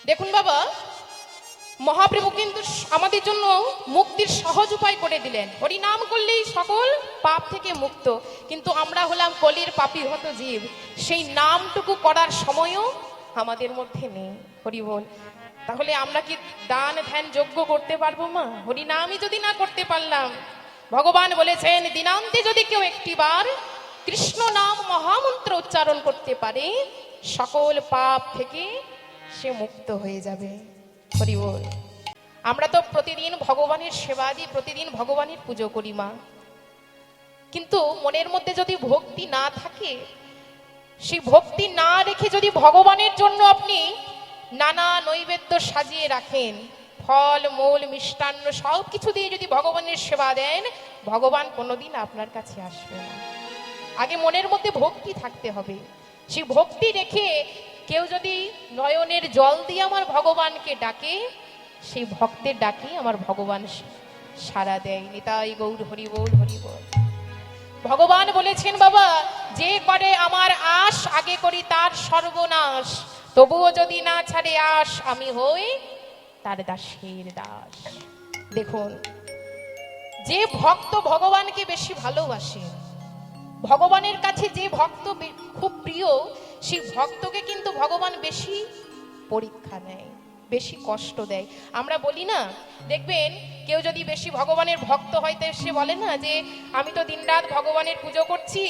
দেখুন বাবা, মহাপ্রভু কিন্তু আমাদের জন্য মুক্তির সহজ উপায় করে দিলেন। হরি নাম করলেই সকল পাপ থেকে মুক্ত। কিন্তু আমরা হলাম কলির পাপী হত জীব, সেই নামটুকু করার সময়ও আমাদের মধ্যে নেই। হরি বল। তাহলে আমরা কি দান ধ্যান যজ্ঞ করতে পারবো মা? হরি নামই যদি না করতে পারলাম, ভগবান বলেছেন দিনান্তে যদি কেউ একটিবার কৃষ্ণ নাম মহামন্ত্র উচ্চারণ করতে পারে, সকল পাপ থেকে সে মুক্ত হয়ে যাবে। হরি বল। আমরা তো প্রতিদিন ভগবানের সেবা দিই, প্রতিদিন ভগবানের পুজো করি মা, কিন্তু মনের মধ্যে যদি ভক্তি না থাকে, সেই ভক্তি না রেখে যদি ভগবানের জন্য আপনি নানা নৈবেদ্য সাজিয়ে রাখেন, ফল মূল মিষ্টান্ন সব কিছু দিয়ে যদি ভগবানের সেবা দেন, ভগবান কোনোদিন আপনার কাছে আসবে না। আগে মনের মধ্যে ভক্তি থাকতে হবে। সেই ভক্তি রেখে কেউ যদি নয়নের জল দিয়ে আমার ভগবানকে ডাকে, সেই ভক্তের ডাকে আমার ভগবান সাড়া দেয়। নিতাই গৌর হরি বল, হরি বল। ভগবান বলেছেন বাবা, যে করে আমার আশ আগে করি তার সর্বনাশ, তবুও যদি না ছাড়ে আশ আমি হই তার দাসের দাস। দেখুন, যে ভক্ত ভগবানকে বেশি ভালোবাসে, ভগবানের কাছে যে ভক্ত খুব প্রিয়, সেই ভক্তকে কিন্তু ভগবান বেশি পরীক্ষা নেয়, বেশি কষ্ট দেয়। আমরা বলি না, দেখবেন কেউ যদি বেশি ভগবানের ভক্ত হয়, তো সে বলে না যে আমি তো দিনরাত ভগবানের পুজো করছি,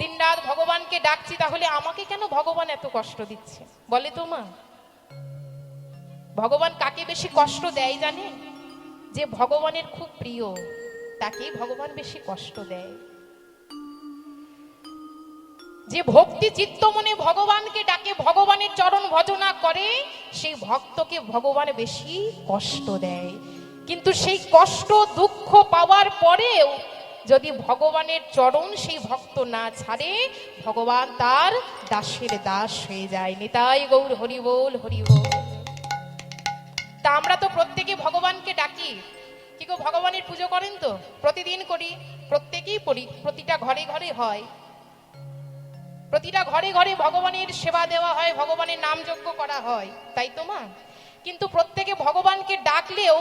দিনরাত ভগবানকে ডাকছি, তাহলে আমাকে কেন ভগবান এত কষ্ট দিচ্ছে? বলে তো মা। ভগবান কাকে বেশি কষ্ট দেয় জানেন? যে ভগবানের খুব প্রিয়, তাকেই ভগবান বেশি কষ্ট দেয়। যে ভক্তি চিত্ত মনে ভগবানকে ডাকে, ভগবানের চরণ ভজনা করে, সেই ভক্তকে ভগবান বেশি কষ্ট দেয়। কিন্তু সেই কষ্ট দুঃখ পাওয়ার পরেও যদি ভগবানের চরণ সেই ভক্ত না ছাড়ে, ভগবান তার দাসের দাস হয়ে যায়। নিতাই গৌর হরি বল, হরি বল। তা আমরা তো প্রত্যেকে ভগবানকে ডাকি, কি গো ভগবানের পুজো করেন তো? প্রতিদিন করি, প্রত্যেকেই পড়ি, প্রতিটা ঘরে ঘরে হয়, প্রতিটা ঘরে ঘরে ভগবানের সেবা দেওয়া হয়, ভগবানের নাম যজ্ঞ করা হয়, তাই তো মা? কিন্তু প্রত্যেকে ভগবানকে ডাকলেও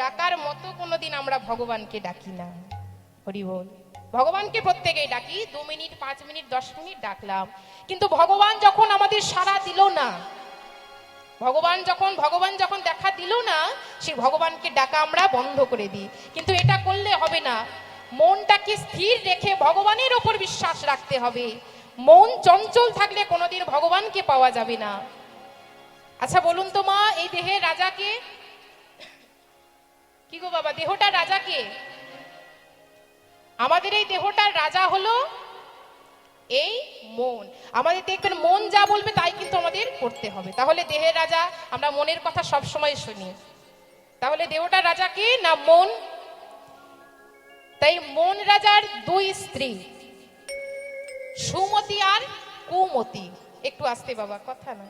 ডাকার মতো কোনোদিন আমরা ভগবানকে ডাকি না। হরি বল। ভগবানকে প্রত্যেকেই ডাকি, 2 মিনিট 5 মিনিট 10 মিনিট ডাকলাম, কিন্তু ভগবান যখন আমাদের সাড়া দিল না, ভগবান যখন দেখা দিল না, সেই ভগবানকে ডাকা আমরা বন্ধ করে দিই। কিন্তু এটা করলে হবে না, মনটাকে স্থির রেখে ভগবানের ওপর বিশ্বাস রাখতে হবে। মন চঞ্চল থাকলে কোনোদিন ভগবানকে পাওয়া যাবে না। আচ্ছা বলুন তো মা, এই দেহের রাজাকে কি গো বাবা, দেহটার রাজাকে? আমাদের এই দেহটার রাজা হলো এই মন। আমাদের দেখবেন মন যা বলবে তাই কিন্তু আমাদের করতে হবে। তাহলে দেহের রাজা, আমরা মনের কথা সব সময় শুনি, তাহলে দেহটার রাজা কি না? মন। তাই মন রাজার 2 স্ত্রী, সুমতি আর কুমতি। একটু আস্তে বাবা, কথা না।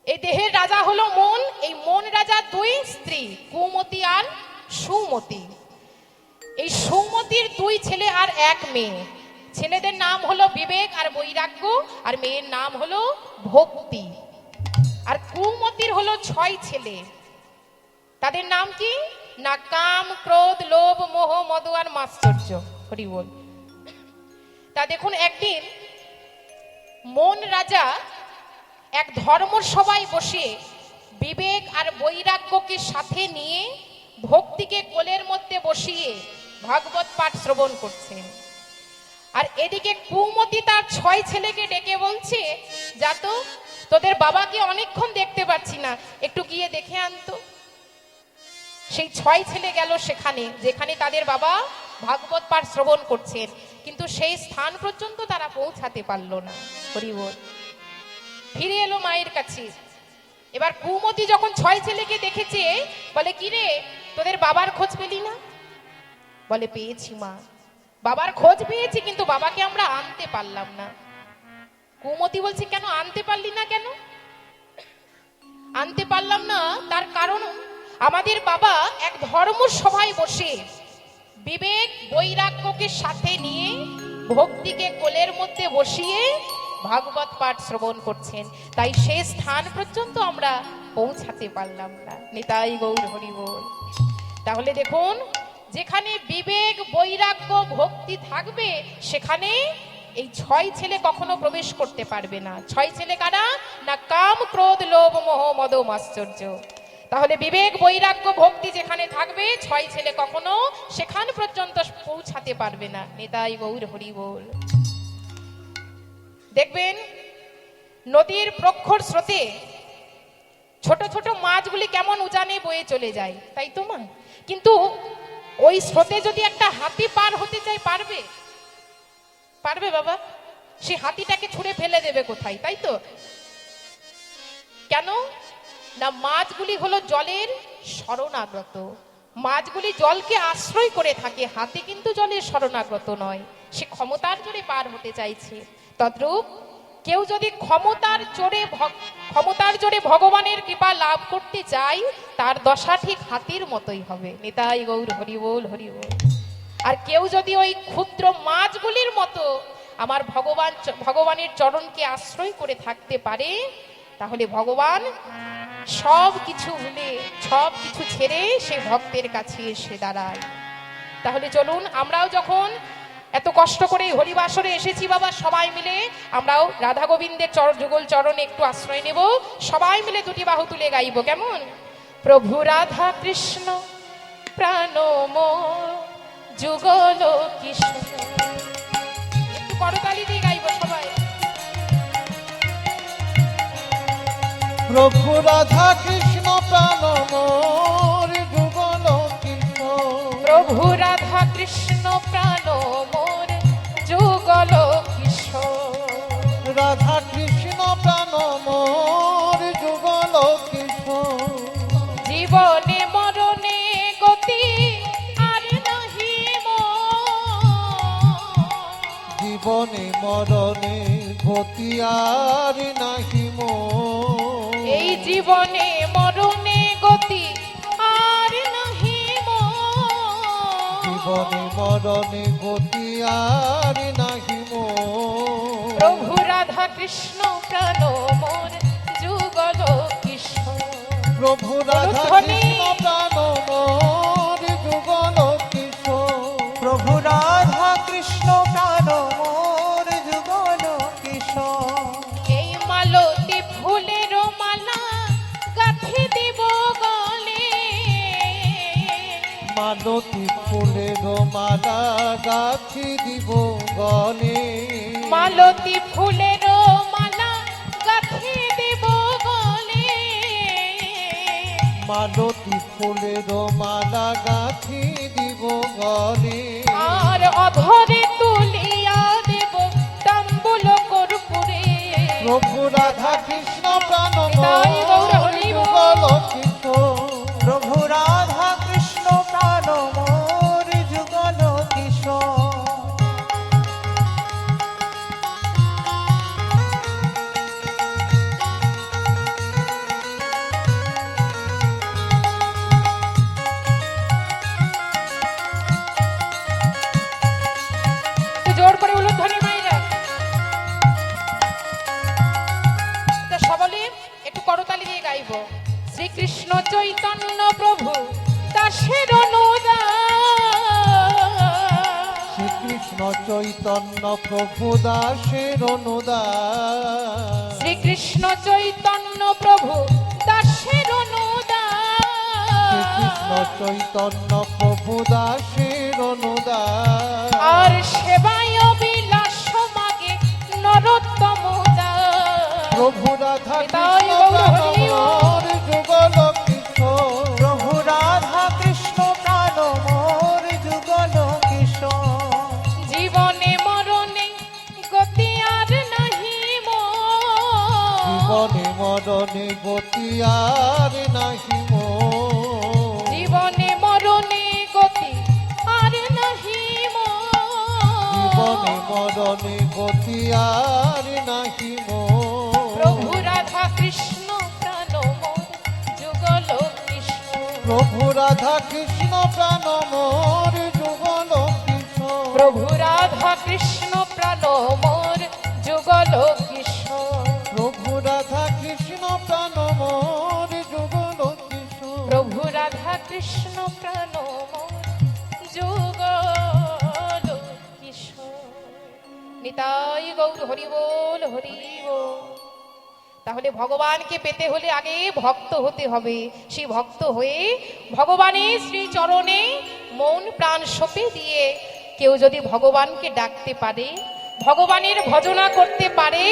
এই দেহের রাজা হলো মন, এই মন রাজার 2 স্ত্রী, কুমতি আর সুমতি। এই সুমতির 2 ছেলে আর 1 মেয়ে। ছেলেদের নাম হলো বিবেক আর বৈরাগ্য, আর মেয়ের নাম হলো ভক্তি। আর কুমতির হলো 6 ছেলে, তাদের নাম কি না? কাম, ক্রোধ, লোভ, মোহ, মদ আর মাৎসর্য। হরি বল। তা দেখুন, একদিন মন রাজা এক ধর্মসভায় বসে বিবেক আর বৈরাগ্যকে সাথে নিয়ে ভক্তিকে কোলের মধ্যে বসিয়ে ভাগবত পাঠ শ্রবণ করছেন। আর এদিকে কুমতি তার 6 ছেলেকে ডেকে বলছে, যা তো, তোদের বাবাকে অনেকক্ষণ দেখতে পাচ্ছি না, একটু গিয়ে দেখে আনতো। সেই 6 ছেলে গেল সেখানে, যেখানে তাদের বাবা ভাগবত পাঠ শ্রবণ করছেন, কিন্তু সেই স্থান পর্যন্ত তারা পৌঁছাতে পারল না। হরি বল। ফিরে এলো মায়ের কাছে। এবার কুমতি যখন 6 ছেলেকে দেখেছে, বলে, কি রে, তোদের বাবার খোঁজ পেলি না? বলে, পেয়েছি মা, বাবার খোঁজ পেয়েছি, কিন্তু বাবাকে আমরা আনতে পারলাম না। কুমতি বলছে, কেন আনতে পারলি না? কেন আনতে পারলাম না? তার কারণ আমাদের বাবা এক ধর্মসভায় বসে বিবেক বৈরাগ্যকে সাথে নিয়ে ভক্তিকে কোলের মধ্যে বসিয়ে ভাগবত পাঠ শ্রবণ করছেন, তাই সেই স্থান পর্যন্ত আমরা পৌঁছাতে পারলাম না। নিতাই গৌর হরি বল। তাহলে দেখুন, যেখানে বিবেক বৈরাগ্য ভক্তি থাকবে সেখানে এই 6 ছেলে কখনো প্রবেশ করতে পারবে না। 6 ছেলে কারা? না কাম, ক্রোধ, লোভ, মোহ, মদ, মাশ্চর্য। তাহলে বিবেক বৈরাগ্য ভক্তি যেখানে থাকবে 6 ছেলে কখনো সেখান পর্যন্ত পৌঁছাতে পারবে না। নিতাই গৌর হরি বল। দেখবেন নদীর প্রখর স্রোতে ছোট ছোট মাছগুলি কেমন উজানে বয়ে চলে যায়, তাই তো মা? কিন্তু ওই স্রোতে যদি একটা হাতি পার হতে চায়, পারবে? পারবে বাবা? সে হাতিটাকে ছুঁড়ে ফেলে দেবে কোথায়, তাই তো? কেন না, মাছগুলি হলো জলের শরণাগত। মাছগুলি জলকে আশ্রয় করে থাকে, হাতি কিন্তু জলের শরণাগত নয়, সে ক্ষমতার জোরে পার হতে চাইছে। তদ্রূপ কেউ যদি ক্ষমতার জোরে ভগবানের কৃপা লাভ করতে চায়, তার দশা ঠিক হাতির মতোই হবে। নিতাই গৌর হরি বল, হরি বল। আর কেউ যদি ওই ক্ষুদ্র মাছগুলির মতো আমার ভগবানের চরণকে আশ্রয় করে থাকতে পারে, তাহলে ভগবান সব কিছু ভুলে, সব কিছু ছেড়ে সে ভক্তের কাছে এসে দাঁড়ায়। তাহলে চলুন, আমরাও যখন এত কষ্ট করে হরিবাসরে এসেছি বাবা, সবাই মিলে আমরাও রাধা গোবিন্দের যুগল চরণে একটু আশ্রয় নেব। সবাই মিলে দুটি বাহু তুলে গাইব, কেমন? প্রভু রাধা কৃষ্ণ প্রাণ মোর যুগল কৃষ্ণ। একটু করতালি দিয়ে গাইব সবাই। প্রভু রাধা কৃষ্ণ প্রাণ মোর যুগল কৃষ্ণ। প্রভু রাধা কৃষ্ণ প্রাণ মোর যুগল কৃষ্ণ। রাধা কৃষ্ণ প্রাণ মোর যুগল কৃষ্ণ। জীবনে মরণে গতি আর নাহি মোর। জীবনে মরণে গতি আর নাহি মোর। এই জীবনে মরণে গতি আর নাহি মোর। জীবনে মরণে গতি আর নাহি মোর। প্রভু রাধা কৃষ্ণ প্রাণ মোর যুগল কৃষ্ণ। প্রভু রাধা কৃষ্ণ প্রাণ মোর যুগল কৃষ্ণ। প্রভু রাধা কৃষ্ণ প্রাণ মোর যুগল কৃষ্ণ। এই মালতী ফুলের মালা গাঁথি দিব গলে। মালতী ফুলের মালা গাঁথি দিব গলে। মালতী ফুলের মালা গাঁথি দিব গলে। মালতী ফুলের মালা গাঁথি দিব গলে। আর অধরে তুলিয়া দেব তাম্বুল কর্পূরে। প্রভু রাধা কৃষ্ণ প্রাণ তাই গৌর মোর হরি বল। যুগল কৃষ্ণ। প্রভু রাধা কৃষ্ণ প্রাণ মোর যুগল কৃষ্ণ। একটু জোর করে উলুধ্বনি মাইরা। তো সকলে একটু করতালি দিয়ে গাইব। শ্রীকৃষ্ণ চৈতন্য প্রভু দাসের অনুদান। শ্রীকৃষ্ণ চৈতন্য প্রভু দাসের অনুদান। শ্রীকৃষ্ণ চৈতন্য প্রভু দাসের অনুদান। শ্রীকৃষ্ণ চৈতন্য প্রভু দাসের অনুদান। আর সেবায় বিলাস মাগে নরোত্তম দাস। প্রভু রাধা তাই কৃষ্ণ গৌর প্রাণ হরি বল। মোর যুগল কৃষ্ণ। প্রভু রাধা কৃষ্ণ প্রাণ মোর যুগল কৃষ্ণ। জীবনে মরণে গতি আর নাহি মোর। জীবনে মরণে গতি আর নাহি মোর। জীবনে মরণে গতি আর নাহি মোর। জীবনে মরণে গতি আর নাহি মোর। প্রভু রাধা কৃষ্ণ প্রাণ মোর যুগল কৃষ্ণ। প্রভু রাধা কৃষ্ণ প্রাণ মোর যুগল কৃষ্ণ। প্রভু রাধা কৃষ্ণ প্রাণ মোর যুগল কৃষ্ণ। নিতাই গৌর হরি বল হরি বল। তাহলে ভগবানকে পেতে হলে আগে ভক্ত হতে হবে। সেই ভক্ত হয়ে ভগবানের শ্রী চরণে মন প্রাণ সঁপে দিয়ে কেউ যদি ভগবানকে ডাকতে পারে, ভগবানের ভজনা করতে পারে,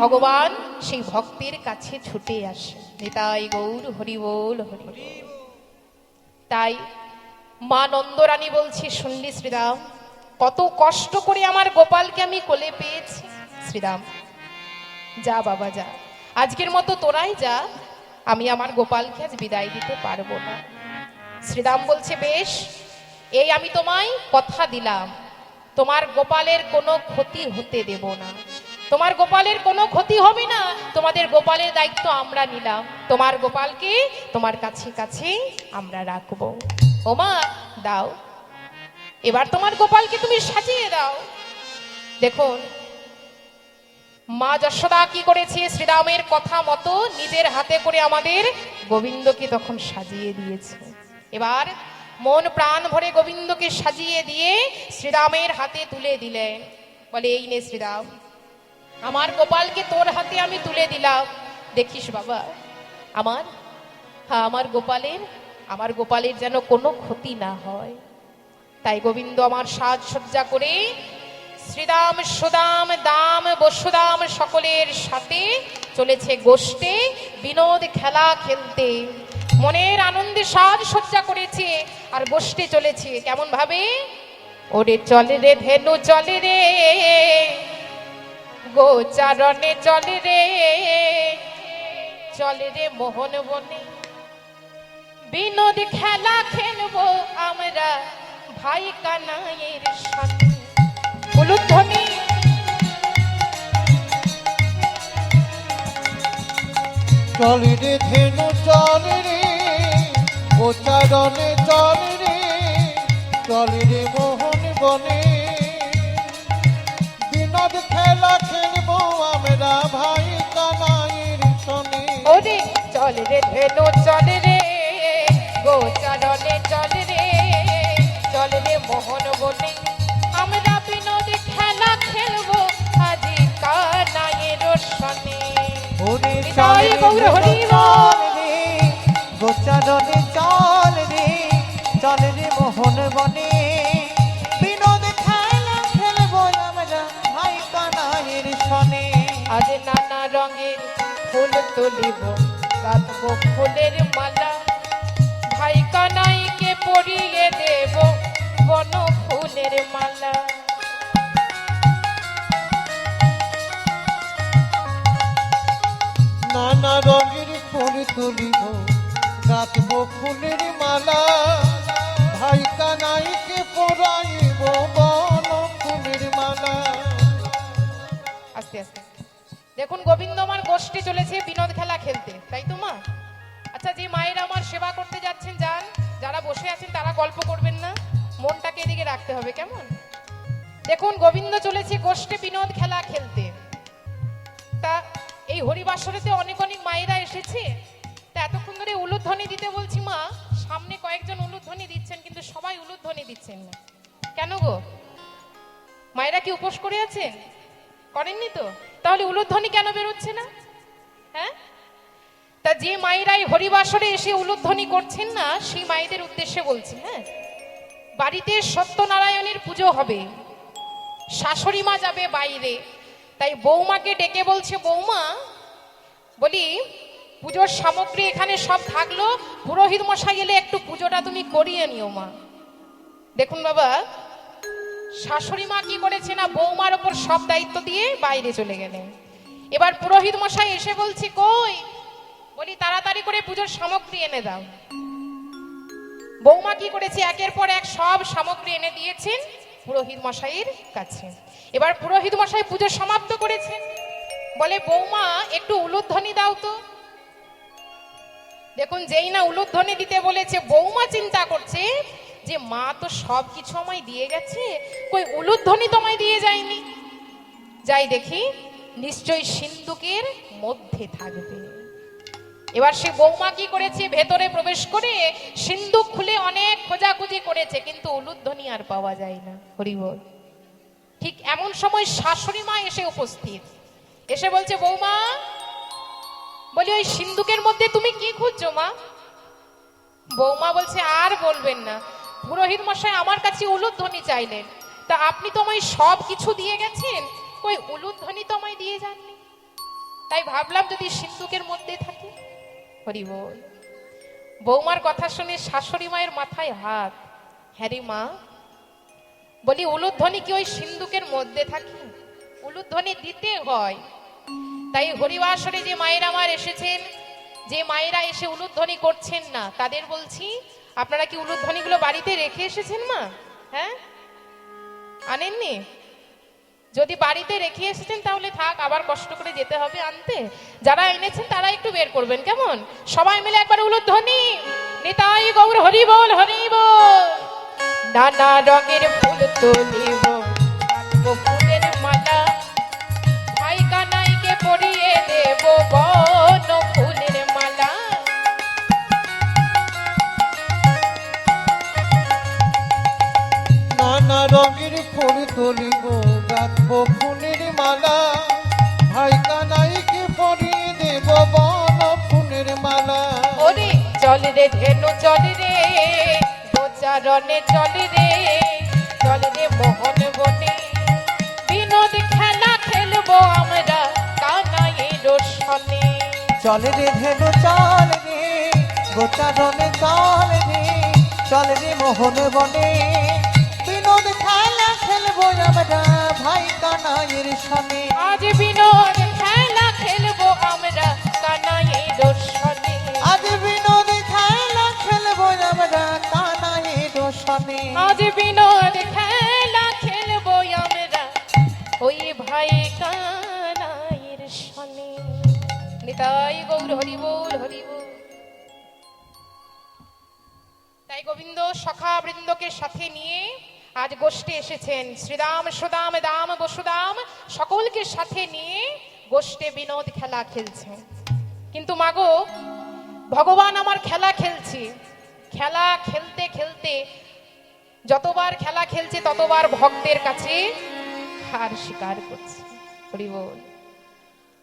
ভগবান সেই ভক্তের কাছে ছুটে আসে। নিতাই গৌর হরি বল হরি বল। তাই মা নন্দরানী বলছি, শুনলি শ্রীরাম, কত কষ্ট করে আমার গোপালকে আমি কোলে পেয়েছি। শ্রীরাম, যা বাবা যা, আজকের মতো তোরাই যা, আমি আমার গোপালকে আজ বিদায় দিতে পারবো না। শ্রীরাম বলছে, বেশ, এই আমি তোমায় কথা দিলাম, তোমার গোপালের কোনো ক্ষতি হতে দেব না, তোমার গোপালের কোনো ক্ষতি হবে না, তোমাদের গোপালের দায়িত্ব আমরা নিলাম, তোমার গোপালকে তোমার কাছে কাছে আমরা রাখবো। ওমা দাও, এবার তোমার গোপালকে তুমি সাজিয়ে দাও। দেখুন মা যশোদা কি করেছে, শ্রীরামের কথা মতো নিজের হাতে করে আমাদের গোবিন্দকে তখন সাজিয়ে দিয়েছে। এবার মন প্রাণ ভরে গোবিন্দকে সাজিয়ে দিয়ে শ্রীরামের হাতে তুলে দিলেন। বলে, এই নে শ্রীরাম, আমার গোপালকে তোর হাতে আমি তুলে দিলাম, দেখিস বাবা আমার গোপালের যেন কোনো ক্ষতি না হয়। তাই গোবিন্দ আমার সাজসজ্জা করে শ্রীদাম সুদাম দাম বসুদাম সকলের সাথে চলেছে গোষ্ঠে বিনোদ খেলা খেলতে। মনের আনন্দে সাজসজ্জা করেছে আর গোষ্ঠে চলেছে কেমন ভাবে, ওরে চলে রে ধেনু চলে রে, গোচারণে চলে রে, চলে রে মোহন বনে, বিনোদ খেলা খেলবো আমরা ভাই কানাইয়ের সাথে। উলুধ্বনি চলি রে ধেনু চলি রে, গোচারণে চলি রে, চলি রে মোহন বনে, বিনোদ খেলা খেলবো আমরা ভাই কানাইয়ের সনে। ওরে চলে রে ধেনু চলে রে, গোচারণে চলে রে, চলে রে মোহন বনে, আমরা বিনোদ খেলা খেলবো আজি কানাইয়ের সনে। ওরে নিতাই গৌর হরি বল। চল রে, গোচারণে চল রে, চল রে মোহন বনে, বিনোদ খেলা খেলবো আমরা ভাই কানাইয়ের সনে। আজ নানা রঙের ফুল তুলিব, গাঁথব ফুলের মালা, ভাই কানাইকে পরিয়ে দেব বন ফুলের মালা। নানা রঙের ফুল তুলিব, গাঁথব ফুলের মালা, ভাই কানাইকে পরাইব বন ফুলের মালা। আস্তে আস্তে দেখুন গোবিন্দ আমার গোষ্ঠী চলেছে বিনোদ খেলা খেলতে, তাই তো মা? আচ্ছা, যে মায়েরা আমার সেবা করতে যাচ্ছেন যান, যারা বসে আছেন তারা গল্প করবেন না, মনটাকে এদিকে রাখতে হবে, কেমন? দেখুন গোবিন্দ চলেছে গোষ্ঠী বিনোদ খেলা খেলতে। তা এই হরিবাসরেতে অনেক অনেক মায়েরা এসেছে, তা এতক্ষণ ধরে উলুধ্বনি দিতে বলছি মা, সামনে কয়েকজন উলুধ্বনি দিচ্ছেন কিন্তু সবাই উলুধ্বনি দিচ্ছেন না, কেন গো? মায়েরা কি উপোস করে আছেন? করেননি তো? তাহলে উলুধ্বনি কেন বেরোচ্ছে না? হ্যাঁ, তা যে মায়েরা এই হরিবাসরে এসে উলুধ্বনি করছেন না, সেই মায়েদের উদ্দেশ্যে বলছি। হ্যাঁ, বাড়িতে সত্যনারায়ণের পুজো হবে, শাশুড়ি মা যাবে বাইরে, তাই বৌমাকে ডেকে বলছে, বৌমা বলি পুজোর সামগ্রী এখানে সব থাকলো, পুরোহিত মশাই এলে একটু পুজোটা তুমি করিয়ে নিও মা। দেখুন বাবা, শাশুড়ি মা কি করেছে না, বৌমার ওপর সব দায়িত্ব দিয়ে বাইরে চলে গেলেন। এবার পুরোহিত মশাই এসে বলছে, কই? বলি তাড়াতাড়ি করে পুজোর সামগ্রী এনে দাও। বৌমা কি করেছে, একের পর এক সব সামগ্রী এনে দিয়েছেন পুরোহিত মশাইয়ের কাছে। এবার পুরোহিত মশাই পুজো সমাপ্ত করেছেন, বলে বৌমা একটু উলুধ্বনি দাও তো। দেখুন যেই না উলুধ্বনি দিতে বলেছে, বৌমা চিন্তা করছে যে মা তো সব কিছু আমায় দিয়ে গেছে, কই উলুধ্বনি তোমায় দিয়ে যায়নি। যাই দেখি নিশ্চয়ই সিন্ধুকের মধ্যে থাকবে। এবার সে বৌমা কি করেছে, ভেতরে প্রবেশ করে সিন্ধুক খুলে অনেক খোঁজাখুঁজি করেছে, কিন্তু উলুধ্বনি আর পাওয়া যায় না। হরি বল। ঠিক এমন সময় শাশুড়ি মা এসে উপস্থিত, এসে বলছে, বৌমা, বলি ওই সিন্ধুকের মধ্যে তুমি কি খুঁজছো মা? বৌমা বলছে, আর বলবেন না, পুরোহিত মশাই আমার কাছে উলুধ্বনি চাইলেন, তা আপনি তো আমায় সব কিছু দিয়ে গেছেন, ওই উলুধ্বনি তো আমায় দিয়ে যাননি, তাই ভাবলাম যদি সিন্ধুকের মধ্যে থাকে। হরি বল। বৌমার কথা শুনে শাশুড়ি মায়ের মাথায় হাত। হ্যারি মা, বলি উলুধ্বনি কি ওই সিন্ধুকের মধ্যে থাকে? উলুধ্বনি দিতে হয়। তাই হরিবাসরে যে মায়েরা আমার এসেছেন, যে মায়েরা এসে উলুধ্বনি করছেন না, তাদের বলছি, আপনারা কি উলুধ্বনিগুলো বাড়িতে রেখে এসেছেন মা? হ্যাঁ, আনেননি? যদি বাড়িতে রেখে এসেছেন তাহলে থাক, আবার কষ্ট করে যেতে হবে আনতে। যারা এনেছেন তারা একটু বের করবেন, কেমন? সবাই মিলে একবার উলুধ্বনি। নিতাই গৌর হরি বল, হরি বল। নানা রঙের ফুল তুলিব, ফুলের মালা, ভাই কানাইকে পরিয়ে দেব বন ফুলের মালা। নানা রঙের ফুল তুলিব, গাঁথব ফুলের মালা, ভাই কানাইকে পরিয়ে দেব বন ফুলের মালা। ওরে চল রে ধেনু চল রে, গোচারণে চল রে, চল রে মোহন বনে, বিনোদ খেলা খেলবো আমরা কানাইয়ের সনে। চল রে ধেনু চল রে, গোচারণে চল রে, চল রে মোহন বনে, বিনোদ খেলা খেলবো আমরা ভাই কানাইয়ের সনে। আজ বিনোদ খেলা খেলবো আমরা কানাইয়ের সনে। আজ বিনোদ খেলা খেলবো আমরা কানাইয়ের সনে। আজ বিনোদ খেলা খেলবো আমরা ওই ভাই কানাইয়ের সনে। নিতাই গৌর হরি বল, হরি বল। তাই গোবিন্দ সখা বৃন্দকে সাথে নিয়ে আজ গোষ্ঠে এসেছেন। শ্রীরাম সুদাম দাম বসুদাম সকলকে সাথে নিয়ে গোষ্ঠে বিনোদ খেলা খেলছেন। কিন্তু মাগো, ভগবান আমার খেলা খেলছে, খেলা খেলতে খেলতে যতবার খেলা খেলছে ততবার ভক্তের কাছে হার স্বীকার করছে। হরি বল।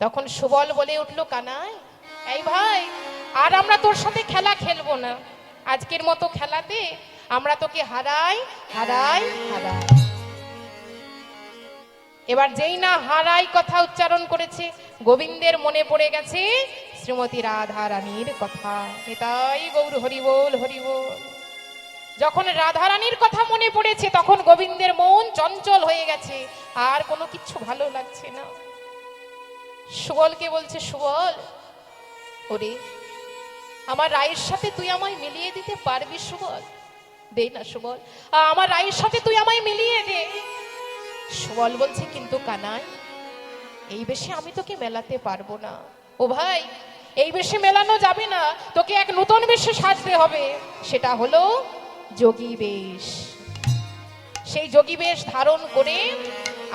তখন সুবল বলে উঠলো, কানাই, এই ভাই, আর আমরা তোর সাথে খেলা খেলবো না, আজকের মতো খেলাতে আমরা তোকে হারাই হারাই হারাই। এবার যেই না হারাই কথা উচ্চারণ করেছে, গোবিন্দের মনে পড়ে গেছে শ্রীমতী রাধা রানীর কথা। নিতাই গৌর হরি বল, হরি বল। যখন রাধা রানীর কথা মনে পড়েছে তখন গোবিন্দের মন চঞ্চল হয়ে গেছে, আর কোনো কিছু ভালো লাগছে না। সুবলকে বলছে, সুবল, ওরে আমার রায়ের সাথে তুই আমায় মিলিয়ে দিতে পারবি সুবল? দে না সুবল, আমার রায়ের সাথে তুই আমায় মিলিয়ে দে। সুবল বলছে, কিন্তু কানাই, এই বেশে আমি তোকে মেলাতে পারবো না। ও ভাই, এই বেশে মেলানো যাবে না, তোকে এক নতুন বেশে সাজতে হবে, সেটা হলো যোগী বেশ। সেই যোগী বেশ ধারণ করে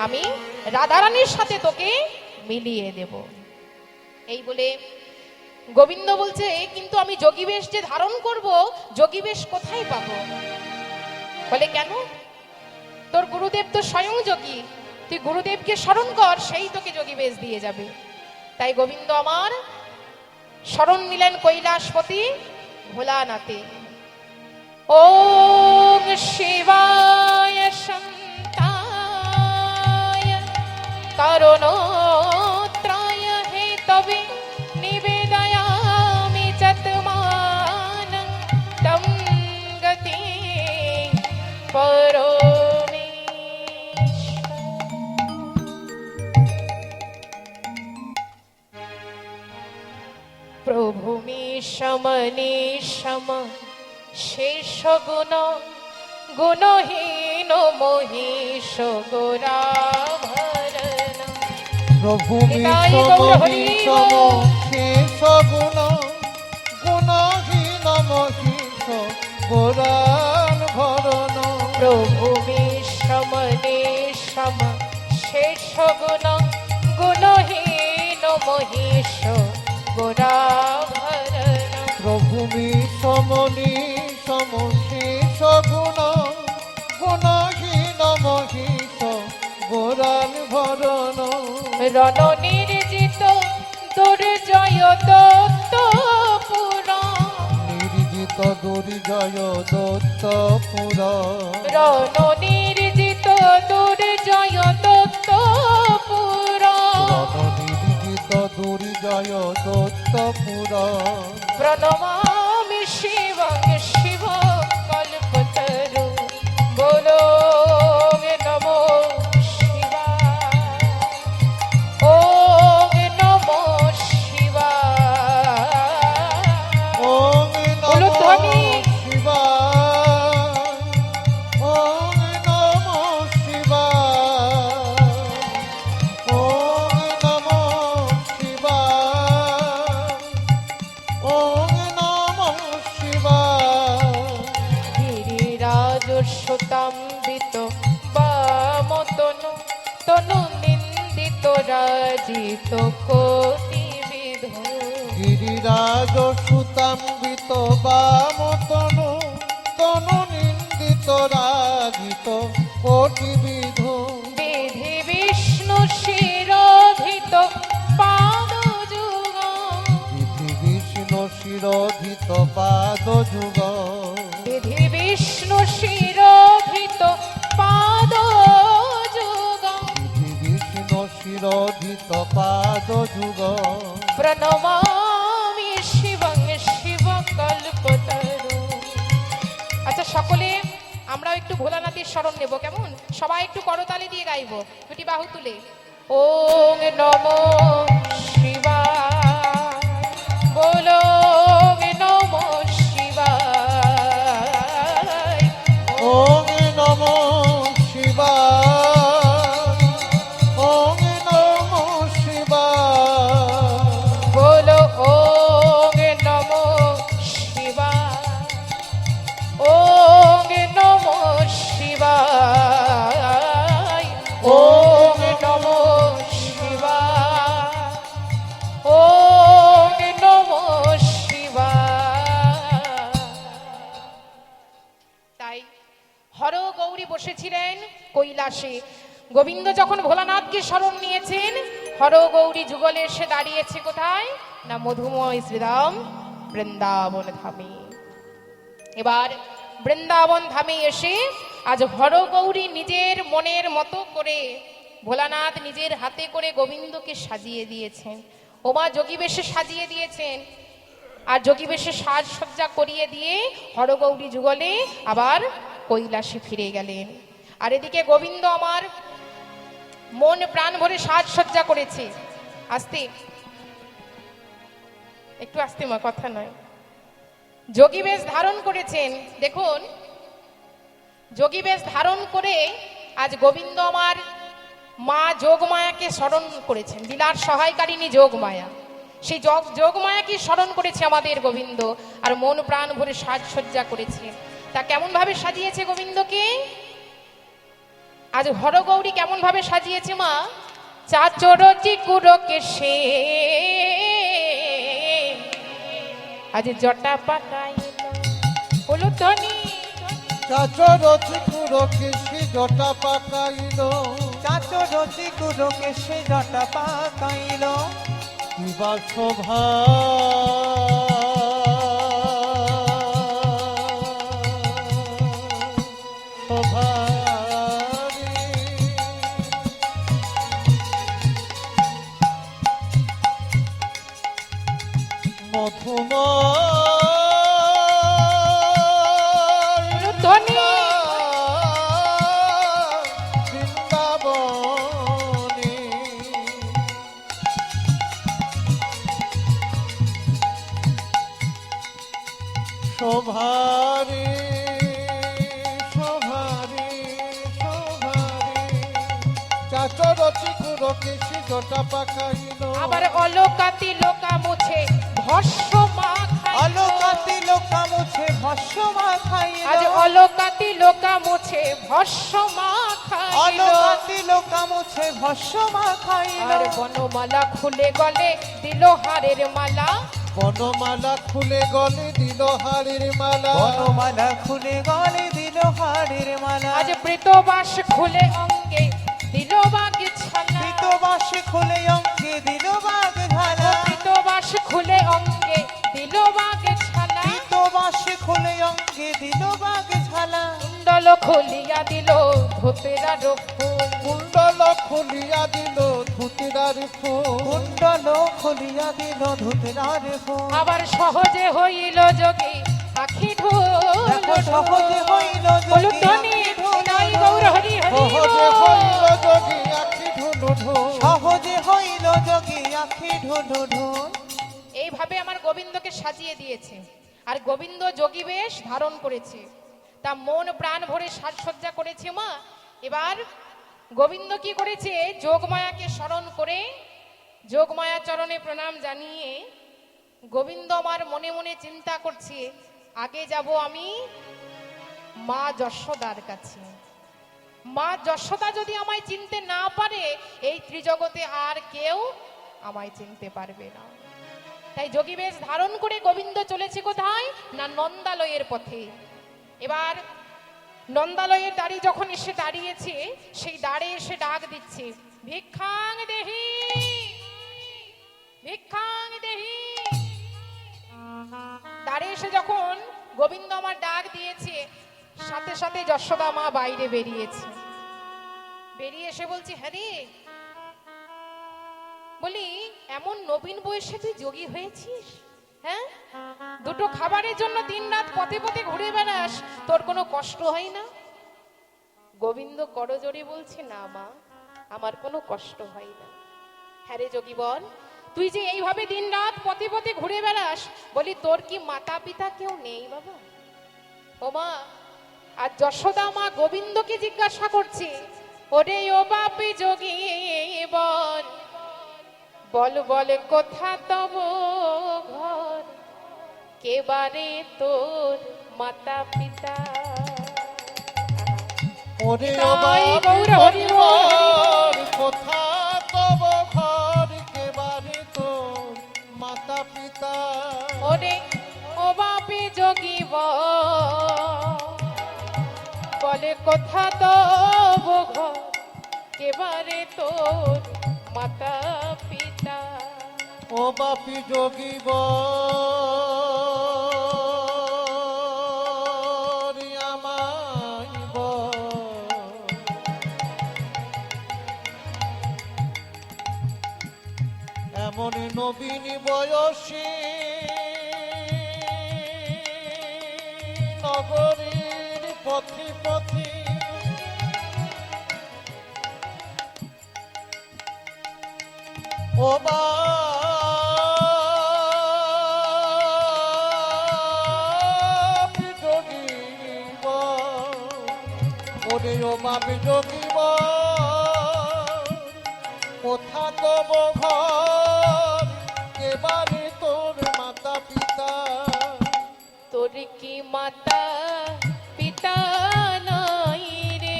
আমি রাধারানীর সাথে তোকে মিলিয়ে দেব। এই বলে গোবিন্দ বলছে, কিন্তু আমি যোগী বেশ যে ধারণ করব, যোগী বেশ কোথায় পাবো? বলে, কেন? তোর গুরুদেব তো স্বয়ং যোগী, তুই গুরুদেবকে স্মরণ কর, সেই তোকে যোগী বেশ দিয়ে যাবে। তাই গোবিন্দ আমার শরণ নিলেন কৈলাসপতি ভোলানাথে। ওম শিবায় শান্তায় করুণোত্রায় হেতবে নিবেদয়ামি যতমানং তং গতি পরমেশ। প্রভু মে সমনেশম শেষ গুণ গুণহীন মহিষ গোরাভরণ। প্রভু নিতাই গৌর হরি সম বল। শেষ গুণ গুণহীন মহিষ গোরান ভরণ। প্রভু মে সমনেশম শেষ গুণ গুণহীন মহিষ গোরাভরণ। প্রভু সমনি সম শেষ গুণ গুণহীন মহিষ রণনির্জিত দুর্জয় দত্ত পুরাণ নির্জিত দুর্জয় দত্তপুর রণনির্জিত দুর্জয় দত্ত পুরাণ নির্জিত দুর্জয় দত্তপুর প্রণমামি শিবং শিব কল্পতরু বলো নমো শিবায় ওম নমো শিবায় ওম বলো নমঃ ধ্বনি। শিবায় ওম নমঃ শিবায় ওম নমঃ শিবায় ওম নমঃ শিবায় গিরিরাজ সুতাম্বিত বামতনু তনু নিন্দিত রাজিত কোটি বিধু গিরিরাজ সুতাম্বিত বামতনু তনু নিন্দিত রাজিত কোটি বিধু বিধি বিষ্ণু শিরোধিত পাদ যুগ বিধি বিষ্ণু শিরোধিত পাদ যুগ বিধি বিষ্ণু শিরোধিত পাদ যুগ বিধি বিষ্ণু শিরোধিত পাদ যুগ প্রণমামি শিবং শিব কল্পতরু। আচ্ছা সকলে আমরাও একটু ভোলানাথের স্মরণ নেব, কেমন? সবাই একটু করতালি দিয়ে গাইবো, দুটি বাহু তুলে। ওম নমো শিবায় বলো নমো শিবায় ওম নমঃ শিবায় ওম নমঃ শিবায় বলো ওম নমো শিবায় ওম নমো শিবায় ওম নমো শিবায় ওম নমো শিবায়। তাই হর গৌরী বসেছিলেন কৈলাসে। গোবিন্দ যখন ভোলানাথকে স্মরণ নিয়েছেন, হর গৌরী যুগলে এসে দাঁড়িয়েছে কোথায়? না মধুময় শ্রীরাম বৃন্দাবন ধামে। এবার বৃন্দাবন ধামে এসে আজ হর গৌরী নিজের মনের মতো করে ভোলানাথ নিজের হাতে করে গোবিন্দকে সাজিয়ে দিয়েছেন। ওমা যোগী বেশে সাজিয়ে দিয়েছেন, আর যোগী বেশে সাজসজ্জা করিয়ে দিয়ে হরগৌরী যুগলে আবার কৈলাসে ফিরে গেলেন। আর এদিকে গোবিন্দ আমার মন প্রাণ ভরে সাজসজ্জা করেছে। আস্তে একটু আস্তে, মা কথা নয়। যোগী বেশ ধারণ করেছেন, দেখুন যোগী বেশ ধারণ করে আজ গোবিন্দ আমার মা যোগমায়াকে স্মরণ করেছেন, লীলার সহায়কারিণী যোগমায়া। সেই যোগমায়াকে স্মরণ করেছে আমাদের গোবিন্দ, আর মন প্রাণ ভরে সাজসজ্জা করেছে। তা কেমন ভাবে সাজিয়েছে গোবিন্দকে? আজ হরগৌরী কেমন ভাবে সাজিয়েছে মা? চাচরচি কুরকে সে আজ জটা পাকাইল, বলো ধ্বনি। চাচর চিকুর কৃষি জটা পাকাইল চাচো রচি কুরকে সে জটা পাকাইল কিবা শোভা শোভা মধুময় ধ্বনি। বৃন্দাবনে শোভারে শোভারে শোভারে চাচর চিকুর কেশি জটা পাকাইল আবার অলোকাতি লোকা মুছে ভস্য মা খাইল। আলোকাতি লোকা মুছে ভস্য মা খাইল আজ অলোকাতি লোকা মুছে ভস্য মা খাইল। আলোকাতি লোকা মুছে ভস্য মা খাইল আর বনমালা খুলে গলে দিল হারের মালা। বনমালা খুলে গলে দিল হাড়ির মালা বনমালা খুলে গলে দিল হাড়ের মালা আজ প্রীতবাস খুলে অঙ্গে দিল বাগে ছালা। পিতবাসে খুলে অঙ্কে দিল বাঘ ঝালা পিতবাস খুলে অঙ্গে দিল বাগে ছালা পিতবাসে খুলে অঙ্কে দিল বাঘ ঝালা কুণ্ডল খুলিয়া দিল ধোতেরা ফুল কুণ্ডল খুলিয়া দিল ধুতিরার ফুল কুণ্ডল খুলিয়া দিল ধুতরার ফুল আবার সহজে হইল যোগী আখি দেখো ঢোল সহজে হইল বলু যোগী ধ্বনি নাই গৌর হরি হরি সহজে বল। হইল যোগী আখি ঢুলু ঢোল সহজে হইল যোগী আখি ঢুঢু ঢোল এইভাবে আমার গোবিন্দকে সাজিয়ে দিয়েছে আর গোবিন্দ যোগী বেশ ধারণ করেছে তা মন প্রাণ ভরে সাজসজ্জা করেছে মা এবার গোবিন্দ কি করেছে যোগমায়াকে স্মরণ করে যোগমায়া চরণে প্রণাম জানিয়ে গোবিন্দ আমার মনে মনে চিন্তা করছে আগে যাব আমি মা যশোদার কাছে মা যশোদা যদি আমায় চিনতে না পারে এই ত্রিজগতে আর কেউ আমায় চিনতে পারবে না তাই যোগী বেশ ধারণ করে গোবিন্দ চলেছে কোথায় না নন্দালয়ের পথে এবার নন্দালয়ের দাঁড়ি যখন এসে দাঁড়িয়েছে সেই দাঁড়ে এসে ডাক দিচ্ছে ভিক্ষাং দেহি ভিক্ষাং দেহি দাঁড়ে এসে যখন গোবিন্দ আমার ডাক দিয়েছে সাথে সাথে যশোদা মা বাইরে বেরিয়েছে বেরিয়ে এসে বলছি হ্যাঁ রে বলি এমন নবীন বয়সে তুই যোগী হয়েছিস হ্যাঁ দুটো খাবারের জন্য দিনরাত পথে পথে ঘুরে বেড়াস তোর কোনো কষ্ট হয় না গোবিন্দ করজোড়ে বলছে না মা আমার কোনো কষ্ট হয় না হ্যাঁ রে যোগী বল তুই যে এইভাবে দিনরাত পথে পথে ঘুরে বেড়াস বলি তোর কি মাতা পিতা কেউ নেই বাবা ও মা আর যশোদা মা গোবিন্দকে জিজ্ঞাসা করছে ওরে ও বাপি যোগী বল বল বল কোথা তব ঘর কেবারে তোর মাতা পিতা ওরে তাই গৌর হরি বল। কোথা তব ঘর কেবারে তোর মাতা পিতা ওরে ও বাপি যোগী বলে কোথা তব ঘর কেবারে তোর মাতা পিতা ও বাপি যোগীব আমায় বল। এমন নবীন বয়সী নগরীর পথি পথি ও বাপি যোগীব ওরে ও বাপি যোগীব কোথা তব ঘর কেবারে তোর মাতা পিতা তোর কি মাতা পিতা নাই রে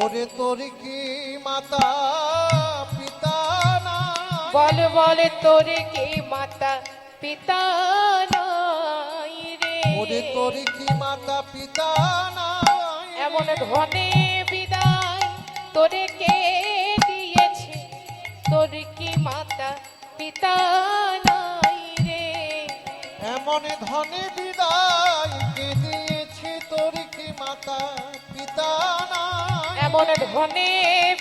ওরে তোর কি মাতা পিতা না বল বল তোর কি মাতা পিতা নাই রে ওরে তোর কি মাতা পিতা না এমন ধনে বিদায় তোরে কে দিয়েছে তোর কি মাতা পিতা নাই রে এমন ধনে বিদায় কে দিয়েছি তোর কি মাতা পিতা না এমন ধনে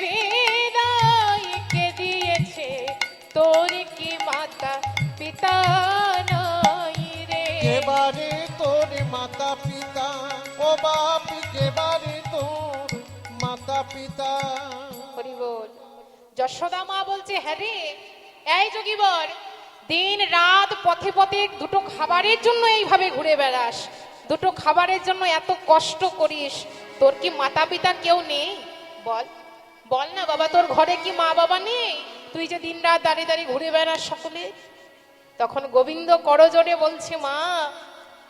বিদায় কে দিয়েছে তোর কি মাতা পিতা নাই রে কেবারে তোর মাতা পিতা ও বাপি কেবারে তোর মাতা পিতা হরি বল যশোদা মা বলছে হ্যাঁ রে এই যোগীবর দিন রাত পথে পথে দুটো খাবারের জন্য এইভাবে ঘুরে বেড়াস দুটো খাবারের জন্য এত কষ্ট করিস তোর কি মাতা পিতা কেউ নেই বল বল না বাবা তোর ঘরে কি মা বাবা নেই তুই যে দিন রাত দাঁড়িয়ে দাঁড়িয়ে ঘুরে বেড়াস সকলে তখন গোবিন্দ করজোড়ে বলছে মা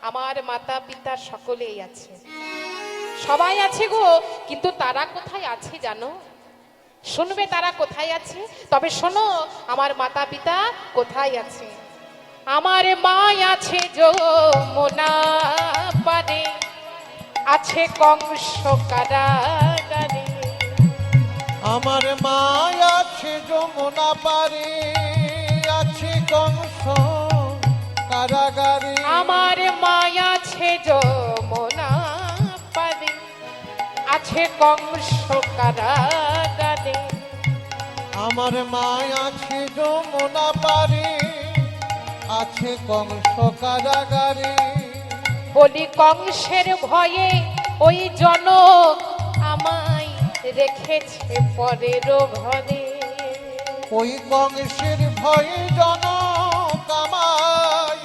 আমার মাতা পিতা সকলেই আছে সবাই আছে গো কিন্তু তারা কোথায় আছে জানো শুনবে তারা কোথায় আছে তবে শোনো আমার মাতা পিতা কোথায় আছে আমার মা আছে যমুনা পারে আছে কংস কারাগারে আমার মা আছে যমুনা পারে, আছে কংস কারাগারে। আমার মায়া আছে যমুনা পারে, আছে কংস কারাগারে। আমার মা আছে যমুনা পারে, আছে কংস কারাগারে। বলি কংসের ভয়ে ওই জনক আমায় রেখেছে পরের ঘরে। ওই কংসের ভয়ে জনক আমায়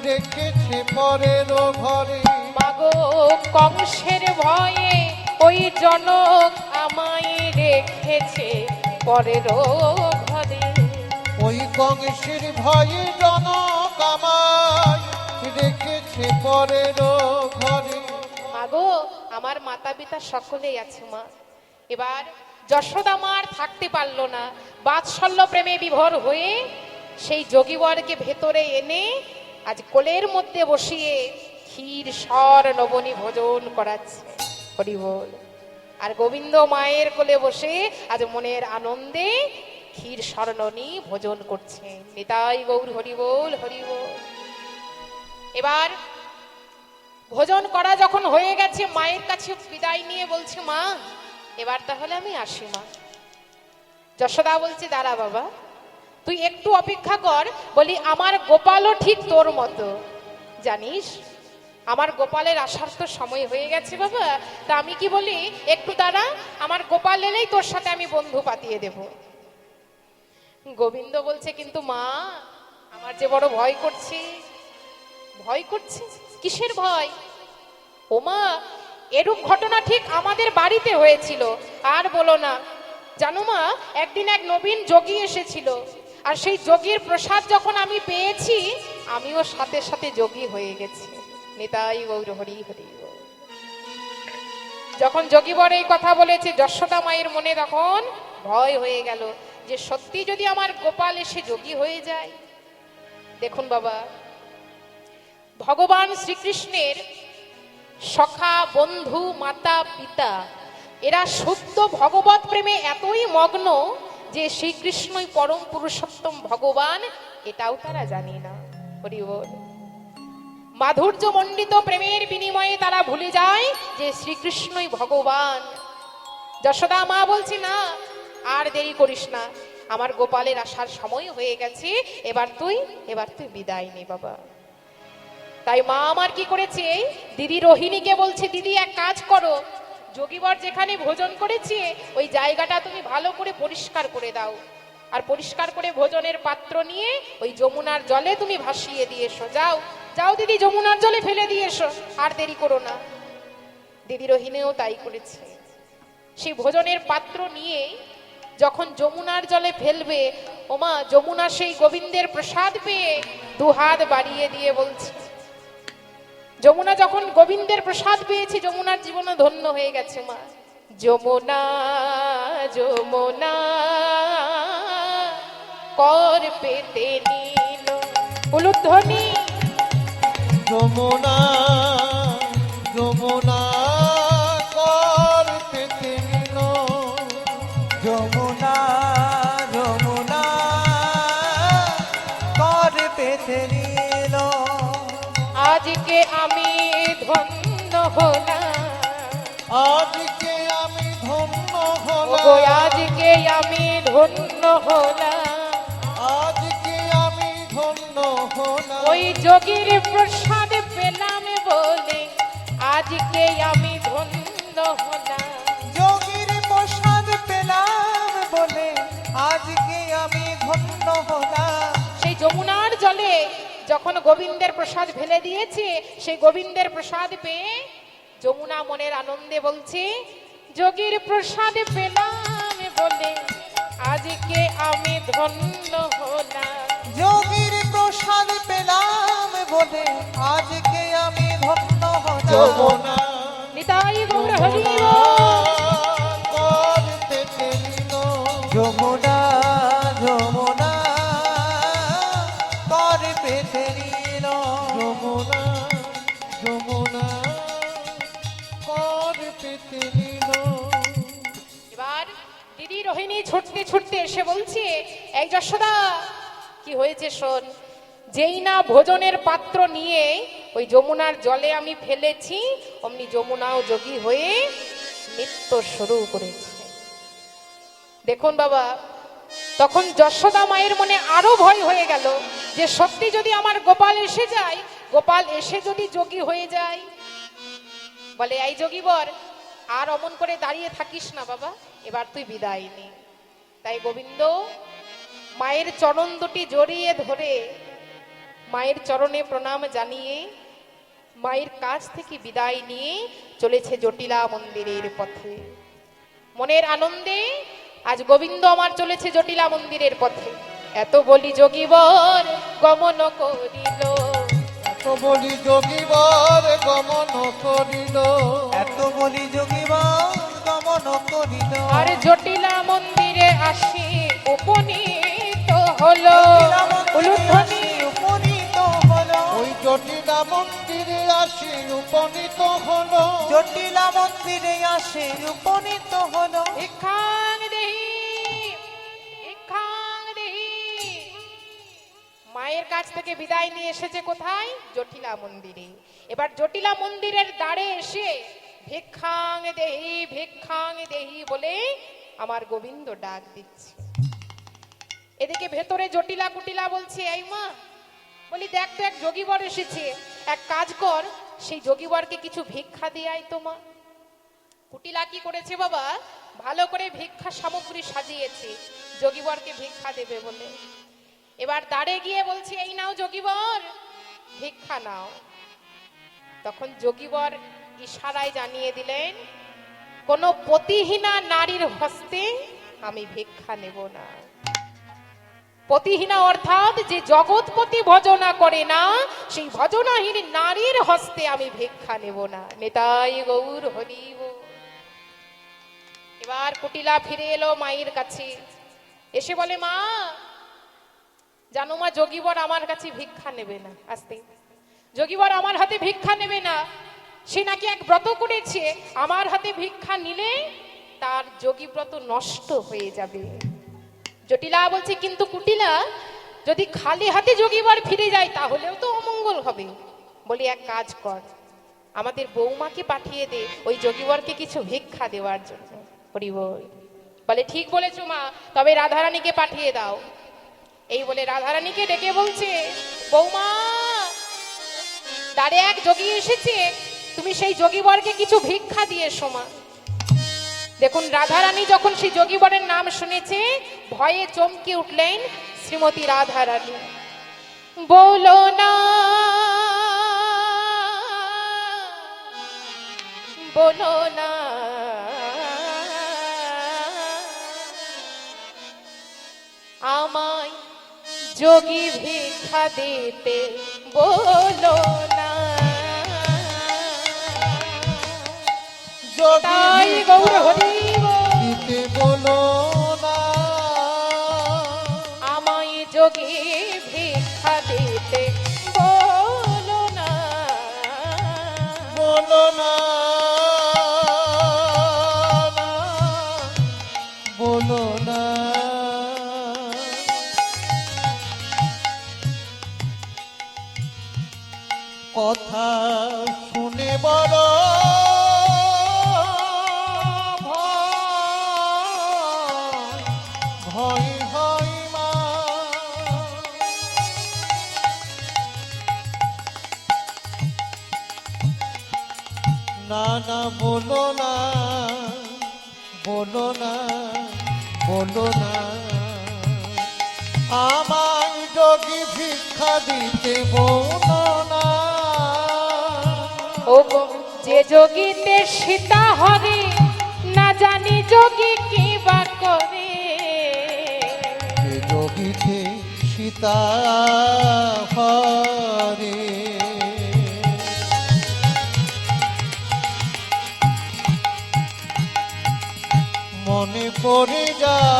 রেখেছে পরের ঘরে। মাগো কংসের ভয়ে ওই জনক আমায় রেখেছে পরের ঘরে। ওই কংসের ভয়ে জনক আমায় রেখেছে পরের ঘরে। মাগো আমার মাতা পিতা সকলেই আছে মা। এবার যশোদা মার থাকতে পারলো না, বাৎসল্য প্রেমে বিভোর হয়ে সেই যোগীবরকে ভেতরে এনে আজ কোলের মধ্যে বসিয়ে ক্ষীর সর নবনী ভোজন করাচ্ছে। হরি বল। আর গোবিন্দ মায়ের কোলে বসে আজ মনের আনন্দে ক্ষীর স্বর্ণনী ভোজন করছে। নিতাই গৌর হরি বল, হরি বল। এবার ভোজন করা যখন হয়ে গেছে, মায়ের কাছে বিদায় নিয়ে বলছে, মা এবার তাহলে আমি আসি মা। যশোদা বলছে, দাঁড়া বাবা, তুই একটু অপেক্ষা কর। বলি আমার গোপালও ঠিক তোর মতো, জানিস আমার গোপালের আসার তো সময় হয়ে গেছে বাবা। তা আমি কি বলি, একটু দাঁড়া, আমার গোপাল এলেই তোর সাথে আমি বন্ধু পাতিয়ে দেব। গোবিন্দ বলছে, কিন্তু মা আমার যে বড় ভয় করছে। ভয় করছে? কিসের ভয়? ও মা, এরূপ ঘটনা ঠিক আমাদের বাড়িতে হয়েছিল। আর বলো না, জানো মা, একদিন এক নবীন যোগী এসেছিল, আর সেই যোগীর প্রসাদ যখন আমি পেয়েছি, আমিও সাথে সাথে যোগী হয়ে গেছি। নিতাই গৌর হরি হরি। যখন যোগীবর এই কথা বলেছে, যশোদা মায়ের মনে তখন ভয় হয়ে গেল যে সত্যি যদি আমার গোপাল এসে যোগী হয়ে যায়। দেখুন বাবা, ভগবান শ্রীকৃষ্ণের সখা, বন্ধু, মাতা, পিতা এরা শুদ্ধ ভগবত প্রেমে এতই মগ্ন যে শ্রীকৃষ্ণই পরম পুরুষোত্তম ভগবান, এটাও তারা জানে না। হরি বল। মাধুর্য মণ্ডিত প্রেমের বিনিময়ে তারা ভুলে যায় যে শ্রীকৃষ্ণই ভগবান। যশোদা মা বলছি, না আর দেরি করিস না, আমার গোপালের আসার সময় হয়ে গেছে, এবার তুই বিদায় নে বাবা। তাই মা আমার কি করেছে, দিদি রোহিণীকে বলছে, দিদি এক কাজ করো, যোগীবর যেখানে ভোজন করেছে ওই জায়গাটা তুমি ভালো করে পরিষ্কার করে দাও, আর পরিষ্কার করে ভোজনের পাত্র নিয়ে ওই যমুনার জলে তুমি ভাসিয়ে দিয়ে এসো। যাও যাও দিদি, যমুনার জলে ফেলে দিয়ে এসো, আর দেরি করো না। দিদি রোহিণীও তাই করেছে। সেই ভোজনের পাত্র নিয়ে যখন যমুনার জলে ফেলবে, ওমা যমুনা সেই গোবিন্দের প্রসাদ পেয়ে দুহাত বাড়িয়ে দিয়ে বলছে, যমুনা যখন গোবিন্দের প্রসাদ পেয়েছি, যমুনার জীবন ধন্য হয়ে গেছে মা। যমুনা যমুনা কর পেতে নিল উলুধ্বনি। যমুনা যমুনা কর পেতে নিল। যমুনা যমুনা কর পেতে নিল। আজকে আমি ধন্য হলাম, আজকে আমি ধন্য ওগো হলাম। আজকে আমি ধন্য হলাম। আজকে আমি ধন্য হলাম। ওই যোগীর প্রসাদ পেলাম বলে আজকে আমি ধন্য হলাম। যোগীর প্রসাদ পেলাম বলে আজকে আমি ধন্য হলাম। সেই যমুনার জলে যখন গোবিন্দের প্রসাদ ফেলে দিয়েছে, সেই গোবিন্দের প্রসাদ পেয়ে যমুনা মনের আনন্দে বলছে, যোগীর প্রসাদ পেলাম বলে আজকে আমি ধন্য হলাম। যোগীর প্রসাদ পেলাম বলে আজকে আমি ধন্য হলাম। যমুনা নিতাই গৌর হরি বল। কর পেতে নিল। যমুনা যমুনা কর পেতে নিল। যমুনা যমুনা কর পেতে নিল। এবার দিদির ছুটতে এসে বলছে, এই যশোদা, কি হয়েছে শোন। যেই না ভোজনের পাত্র নিয়ে ওই যমুনার জলে আমি ফেলেছি, অমনি যমুনাও যোগী হয়ে নৃত্য শুরু করেছে। দেখুন বাবা, তখন যশোদা মায়ের মনে আরো ভয় হয়ে গেল যে সত্যি যদি আমার গোপাল এসে যায়, গোপাল এসে যদি যোগী হয়ে যায়। বলে, এই যোগীবর, আর অমন করে দাঁড়িয়ে থাকিস না বাবা, এবার তুই বিদায় নে। তাই গোবিন্দ মায়ের চরণ দুটি জড়িয়ে ধরে মায়ের চরণে প্রণাম জানিয়ে মায়ের কাছ থেকে বিদায় নিয়ে চলেছে জটিলা মন্দিরের পথে। মনের আনন্দে আজ গোবিন্দ আমার চলেছে জটিলা মন্দিরের পথে। এত বলি যোগীবর গমন করিল, এত বলি যোগীবর গমন করিল, এত বলি যোগীবর গমন করিল। আর জটিলা মন্দিরে আসি উপনীত হলো। উলুধ্বনি উপনীত হলো, ওই জটিলা মন্দিরে আসি উপনীত হলো, জটিলা মন্দিরে আসে উপনীত হলো। ভিক্ষাং দেহি, ভিক্ষাং দেহি। মায়ের কাছ থেকে বিদায় নিয়ে এসেছে কোথায়? জটিলা মন্দিরে। এবার জটিলা মন্দিরের দ্বারে এসে ভিক্ষাং দেহি, ভিক্ষাং দেহি বলে আমার গোবিন্দ ডাক দিচ্ছে। এদিকে ভেতরে জটিলা কুটিলা বলছে, এই মা, বলি দেখ তো এক যোগীবর এসেছে, এক কাজ কর, সেই যোগীবরকে কিছু ভিক্ষা দিয়ে আয় তো মা। কুটিলা কি করেছে বাবা, ভালো করে ভিক্ষা সামগ্রী সাজিয়েছে যোগীবরকে ভিক্ষা দেবে বলে। এবার দাঁড়ে গিয়ে বলছে, এই নাও যোগীবর, ভিক্ষা নাও। তখন যোগীবর ইশারায় জানিয়ে দিলেন, কোন পতিহীনা নারীর হস্তে আমি ভিক্ষা নেব না। পতিহীনা অর্থাৎ যে জগৎপতি ভজনা করে না, সেই ভজনাহীন নারীর হস্তে আমি ভিক্ষা নেব না। নেতাই গৌর হরি বল। এবার কুটিলা ফিরে এলো মায়ের কাছে, এসে বলে, মা জানো মা, যোগীবর আমার কাছে ভিক্ষা নেবে না। আসতে, যোগীবর আমার হাতে ভিক্ষা নেবে না। সে নাকি এক ব্রত করেছে, আমার হাতে ভিক্ষা নিলে তার যোগী ব্রত নষ্ট হয়ে যাবে। জটিলা বলছে, কিন্তু কুটিলা, যদি খালি হাতে যোগীবর ফিরে যায় তাহলেও তো অমঙ্গল হবে। বলি, এক কাজ কর, আমাদের বৌমাকে পাঠিয়ে দে ওই যোগীবরকে কিছু ভিক্ষা দেওয়ার জন্য। হরি বল। বলে, ঠিক বলেছো মা, তবে রাধারানীকে পাঠিয়ে দাও। এই বলে রাধারানীকে ডেকে বলছে, বৌমা, দ্বারে এক যোগী এসেছে, তুমি সেই যোগীবরকে কিছু ভিক্ষা দিয়ে এসো মা। দেখুন, রাধারানী যখন সেই যোগীবরের নাম শুনেছে, ভয়ে চমকে উঠলেন শ্রীমতী রাধারানী। বলো না, বলো না, আমায় যোগী ভিক্ষা দিতে বলো না। তাই গৌর হরি বল। দিতে বলো না, আমায় যোগী ভিক্ষা দিতে বলো না, বলো না, বলো না। কথা শুনে বড় ভয় হয় মা, না না বলো না, বলো না, বলো না, আমায় যোগী ভিক্ষা দিতে বলো না। ও গো, যে যোগীতে সীতা হরে, না জানি যোগী কি বা করে। যে যোগীতে সীতা হরে, মনে পড়ে যায়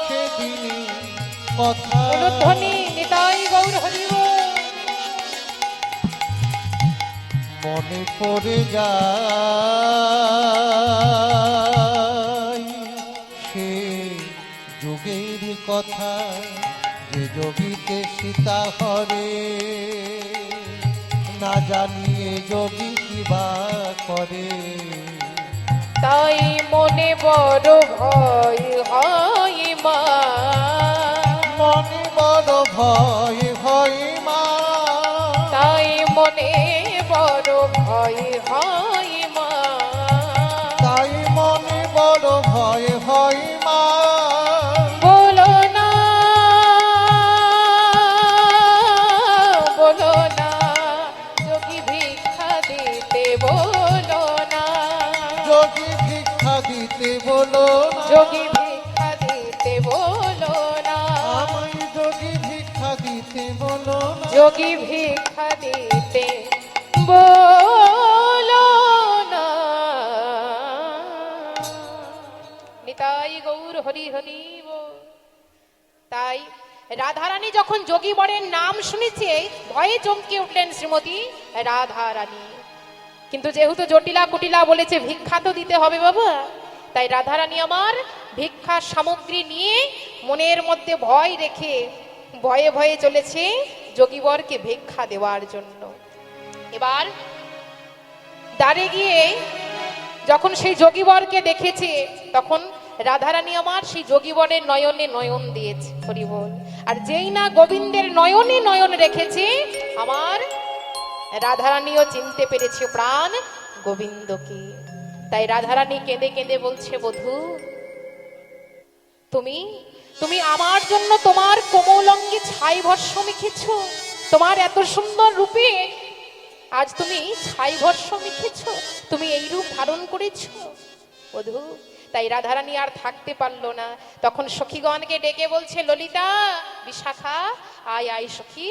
সেদিনে কথা, উলুধ্বনি নিতাই গৌর হরি বল। মনে মনে পড়ে যায় সে যুগের কথা, যে যোগীতে সীতা হরে, না জানিয়ে যোগী কিবা করে। তাই মনে বড় ভয় হয় মা, মনে বড় ভয় হয় মা, তাই মনে বড় ভয় হয় মা, তাই মনে বড় ভয় হয় মা। বলো না, বলো না, যোগী ভিক্ষা দিতে বলো না, যোগী ভিক্ষা দিতে বলো না, যোগী ভিক্ষা দিতে বলো না, আমায় যোগী ভিক্ষা দিতে বলো না, যোগী ভিক্ষা দিতে বলো না। নিতাই গৌর হরি হরি বল। তাই রাধারানী যখন যোগী বরের নাম শুনেছে ভয়ে চমকে উঠলেন শ্রীমতী রাধারানী। কিন্তু যেহেতু জটিলা কুটিলা বলেছে ভিক্ষা তো দিতে হবে বাবা, তাই রাধারানী আমার ভিক্ষার সামগ্রী নিয়ে মনের মধ্যে ভয় রেখে ভয়ে ভয়ে চলেছে যোগীবরকে ভিক্ষা দেওয়ার জন্য। এবার দ্বারে গিয়ে যখন সেই যোগীবরকে দেখেছে তখন রাধারানী আমার সেই যোগীবরের নয়নে নয়ন দিয়েছে, হরি বল। আর যেই না গোবিন্দের নয়নে নয়ন রেখেছে আমার রাধারানীও চিনতে পেরেছে প্রাণ গোবিন্দকে। তাই রাধারানী কেঁদে কেঁদে বলছে, বধূ তুমি তুমি আমার জন্য তোমার কোমল অঙ্গে ছাই ভস্য মেখেছ, তোমার এত সুন্দর রূপে আজ তুমি ছাই ভস্য মেখেছ, তুমি এই রূপ ধারণ করেছ বধূ। তাই রাধারানী আর থাকতে পারলো না, তখন সখীগণকে ডেকে বলছে, ললিতা বিশাখা আয় আয় সখী,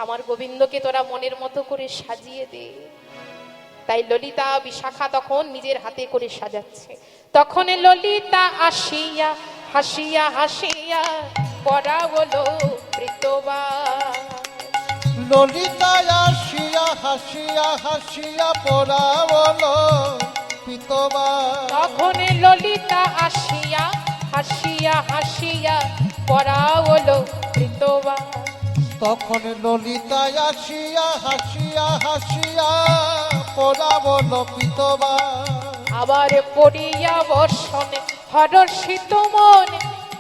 আমার গোবিন্দকে তোরা মনের মতো করে সাজিয়ে দে। তাই ললিতা বিশাখা তখন নিজের হাতে করে সাজাচ্ছে। তখন ললিতা আসিয়া হাসিয়া হাসিয়া পরাবলো প্রীতবা, ললিতা আসিয়া হাসিয়া হাসিয়া পরাবলো পিতবা। তখন ললিতা আসিয়া হাসিয়া হাসিয়া পরাবলো প্রীতবা, তখন ললিতা আসিয়া হাসিয়া হাসিয়া পরাবলো পিতবা। আবার পড়িয়া বর্ষণে হরষিত মন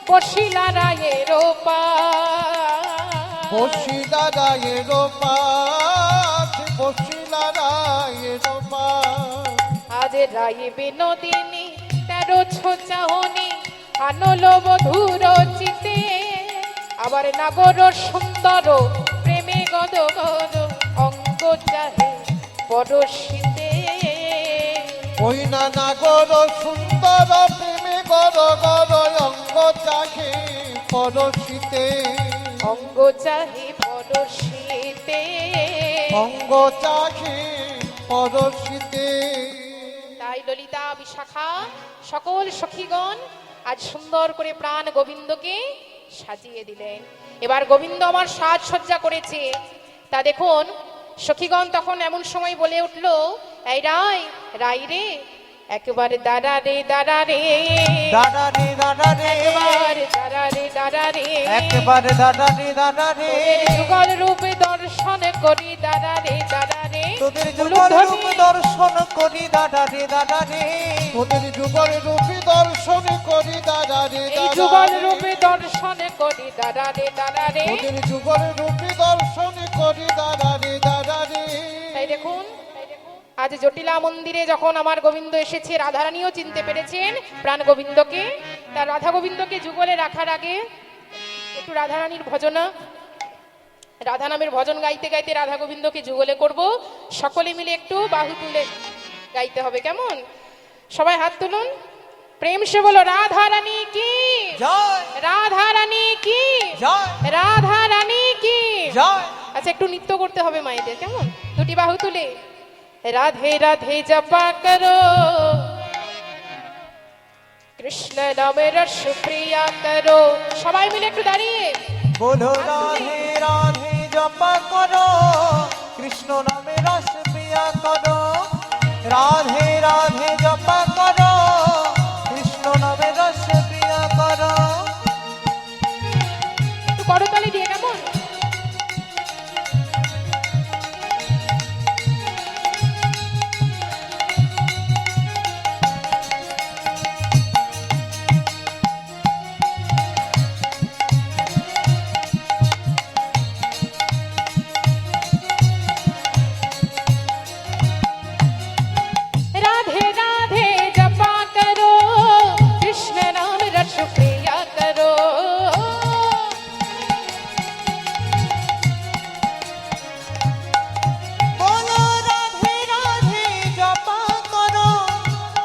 বসিলা রায়ের পাশ, বসিলা রায়ের পাশ, বসিলা রায়ের পাশ। আজ রায় বিনোদিনী 13 চাহনি আনল বধুর চিতে, আবার নাগর সুন্দর প্রেমে গদ গদ অঙ্গ চাহে পরশিতে। ওই না নাগর সুন্দর প্রেমে গর গর অঙ্গ চাহে পরশিতে, অঙ্গ চাহে পরশিতে। অঙ্গ চাহে পরশিতে। তাই ললিতা বিশাখা সকল সখীগণ আজ সুন্দর করে প্রাণ গোবিন্দকে সাজিয়ে দিলেন। এবার গোবিন্দ আমার সাজসজ্জা করেছে, তা দেখুন সখীগণ তখন এমন সময় বলে উঠল, এই রাই রাই রে, একবার দাঁড়া রে দাঁড়া রে, দাদা রে দাদা রে, একবার দাঁড়া রে দাঁড়া রে, একবারে দাদা রে দাদা রে, তোদের যুগল রূপে দর্শন করি দাঁড়া রে দাঁড়া রে, তোদের যুগল রূপ দর্শন করি দাদা রে দাদা রে, তোদের যুগল রূপী দর্শন করি দাদা রে এই দাদা যুগল রে। রূপে দর্শন করি দাঁড়া রে দাঁড়া রে। তোদের যুগল রূপী দর্শন করি দাদা রে দাদা রে। তাই দেখুন আজ জটিলা মন্দিরে যখন আমার গোবিন্দ এসেছে, রাধারানীও চিনতে পেরেছেন প্রাণ গোবিন্দকে। তার রাধা গোবিন্দকে যুগলে রাখার আগে একটু রাধারানীর ভজনা, রাধা নামের ভজন গাইতে গাইতে রাধা গোবিন্দকে যুগলে করব। সকলে মিলে একটু বাহু তুলে গাইতে হবে, কেমন? সবাই হাত তুলুন, প্রেম সে বলো রাধা রানী কি জয় রাধা রানী কি জয় রাধা রানী কি। জয়। আচ্ছা একটু নৃত্য করতে হবে মায়েদের, কেমন? দুটি বাহু তুলে রাধে রাধে জপা করো, কৃষ্ণ নামে রস প্রিয়া করো। সবাই মিলে একটু দাঁড়িয়ে বলো রাধে রাধে জপা করো, কৃষ্ণ নামে রস প্রিয়া পিয়া করো, রাধে রাধে জপা করো, কৃষ্ণ নামে রস পিয়া করো। একটু করতালি দিয়ে কেমন? राधे राधे जपा करो, कृष्ण नाम रस प्रिया करो। बोलो राधे राधे जपा करो,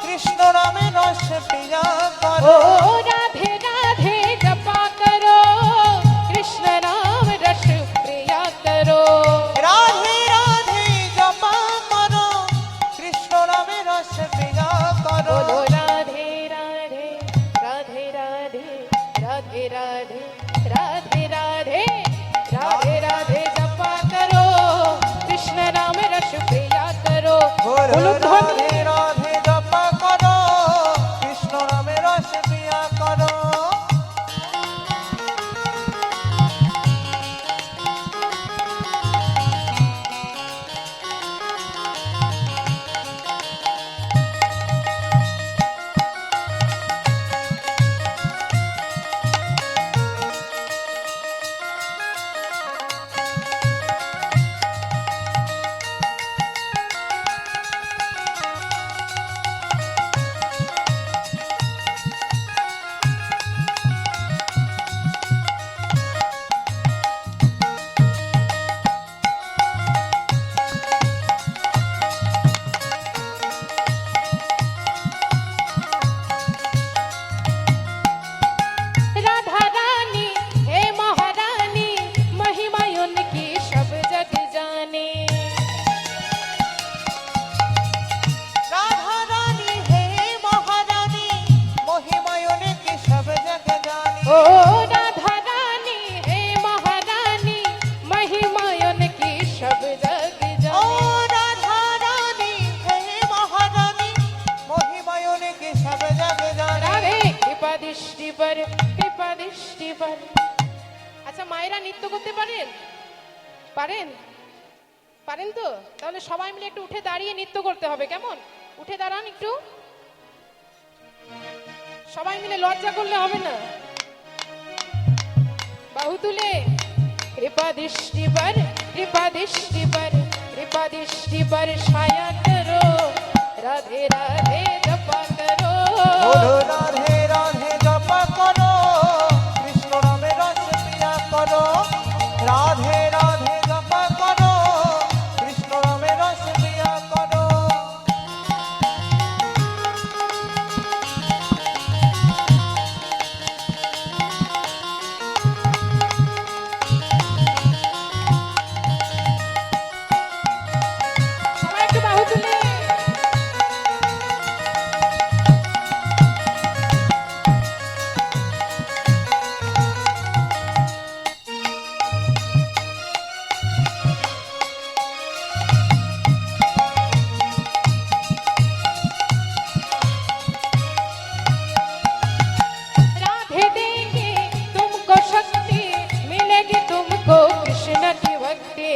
कृष्ण नामे रस पिया करो। ओ राधे राधे जपा करो, कृष्ण नाम रस प्रिया करो। राधे राधे जपा करो, कृष्ण नामे रस पिया करो। बोलो राधे राधे राधे राधे राधे राधे राधे राधे राधे राधे जपा करो, कृष्ण नाम रस प्रिया करो। बोलो बोलो ध्वनि। राधे राधे जपा करो, कृष्ण नामे रस पिया करो। राधा रानी हे महारानी, महिमा उनकी सब जग जाने। राधा रानी हे महारानी, महिमा उनकी सब जग जानी। ओ राधा रानी हे महारानी, महिमा उनकी सब जग ओ जाने। राधा रानी हे महारानी, महिमा उनकी सब जग जानी। রাধে কৃপা দৃষ্টি পর, কৃপা দৃষ্টি পর। আচ্ছা মায়েরা নৃত্য করতে পারেন? পারেন? পারেন তো? তাহলে সবাই মিলে একটু উঠে দাঁড়িয়ে নৃত্য করতে হবে, কেমন? উঠে দাঁড়ান একটু। সবাই মিলে লজ্জা করলে হবে না। বাহু তুলে কৃপা দৃষ্টি পর, কৃপা দৃষ্টি পর, কৃপা দৃষ্টি পর ছায়া করো, রাধে রাধে জপা করো। बोलो राधे राधे जपा करो, कृष्ण नामे रस पिया करो। राधे राधे जपा करो, कृष्ण नामे रस पिया करो। সবাই একটু বাহু তুলে। राधे देंगे तुमको शक्ति, मिलेगी तुमको कृष्ण की भक्ति।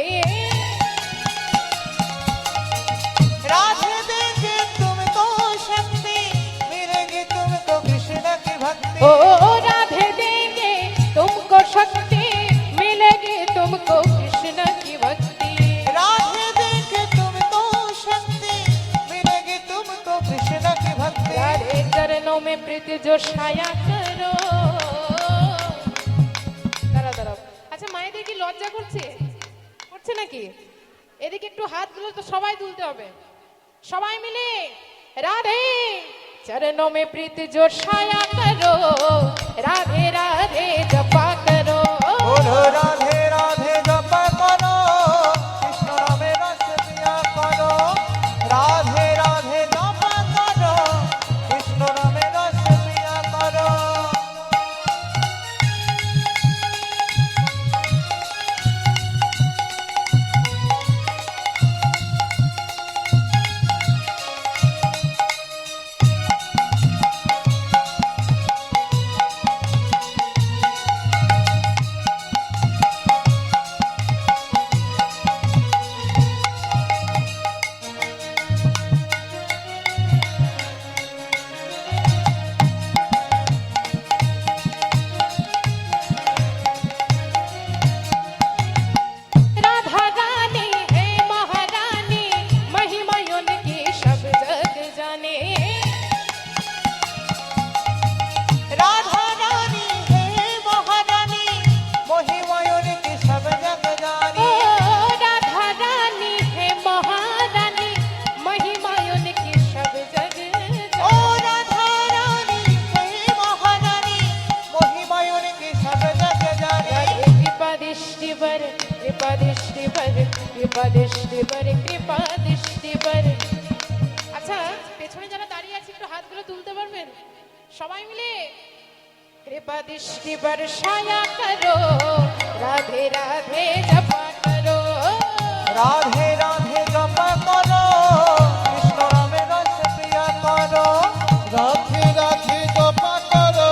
राधे देंगे तुमको शक्ति, मिलेगी तुमको कृष्ण की भक्ति। ओ राधे देंगे तुमको शक्ति, मिलेगी तुमको कृष्ण की भक्ति। राधे देंगे तुमको शक्ति, मिलेगी तुमको कृष्ण की भक्ति। राधे चरणों में प्रीति जो छाया करो। দাঁড়া দাঁড়াও। আচ্ছা মায়েদের কি লজ্জা করছে? করছে নাকি? এদিকে একটু হাতগুলো তো সবাই তুলতে হবে। সবাই মিলে রাধে चरणों में प्रीति जो छाया करो, राधे राधे जपा करो। बोलो राधे राधे जपा करो, कृष्ण नामे रस पिया करो। राधे राधे जपा करो, कृष्ण नामे रस पिया करो। पर कृपा दृष्टि पर कृपा दृष्टि पर कृपा दृष्टि पर। আচ্ছা পেছনে যারা দাঁড়িয়ে আছে একটু হাতগুলো তুলতে পারবেন সবাই মিলে? कृपा दृष्टि बरसाया करो राधे राधे जपा करो রাধে রাধে জপা করো কৃষ্ণ রামের রস প্রিয়া করো রাধে রাধে জপা করো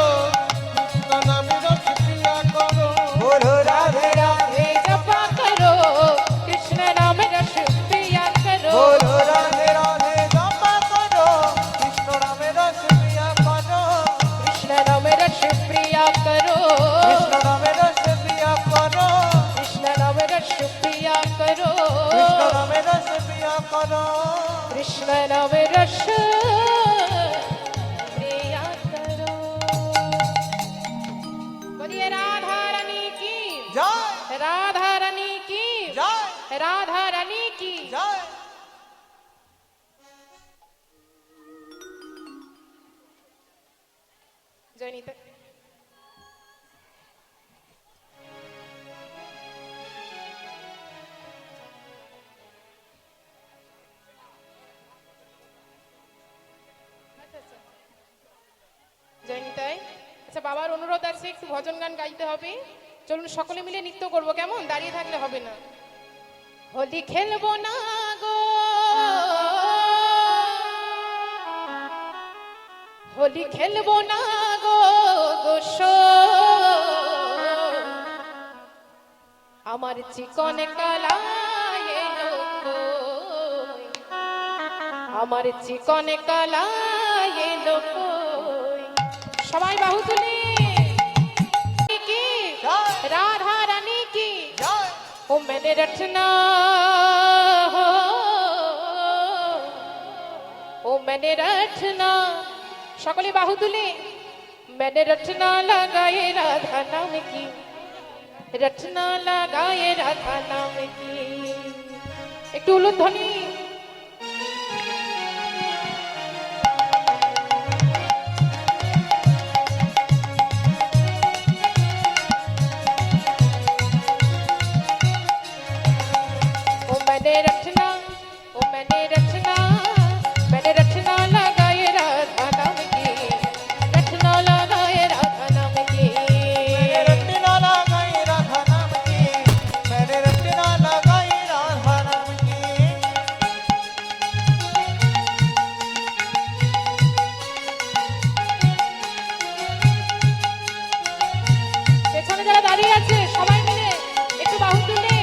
কৃষ্ণ নামে রস প্রিয়া করো গুরু রাধে রাধে राधे जपा करो कृष्ण नाम रस प्रिया करो গুরু রাধে রাধে জপা করো কৃষ্ণ রামের রস প্রিয়া করো कृष्ण नाम रस प्रिया करो কৃষ্ণ রামের রস প্রিয়া করো कृष्ण नाम रस प्रिया करो কৃষ্ণ রামের রস প্রিয়া করো कृष्ण नाम रस प्रिया करो। बोलिए राधा रानी की জয় राधा रानी की জয় राधा रानी की। জয় জয়নিতা জয়নিতাই আচ্ছা বাবার অনুরোধ আছে একটু ভজন গান গাইতে হবে চলুন সকলে মিলে নৃত্য করব কেমন দাঁড়িয়ে থাকলে হবে না হোলি খেলবো না গো হোলি খেলবো না গো গোসো আমার চিকন কালায় লোকই আমার চিকন কালায় লোকই সবাই বাহু তুলে কি জয় রাধা রানী কি জয় ओ मैंने रचना हो ओ मैंने रचना সকলে বাহু তুলে मैंने रचना लगाए राधा नाम की रचना लगाए राधा नाम की একটু উলুধ্বনি ओ मैंने रचना मैंने रचना लगाए राधा नाम की रचना लगाए राधा नाम की मेरे रटना लगाई राधा नाम की मेरे रटना लगाई राधा नाम की পেছনে যারা দাঁড়িয়ে আছে সবাই মিলে একটু বাহু তুলে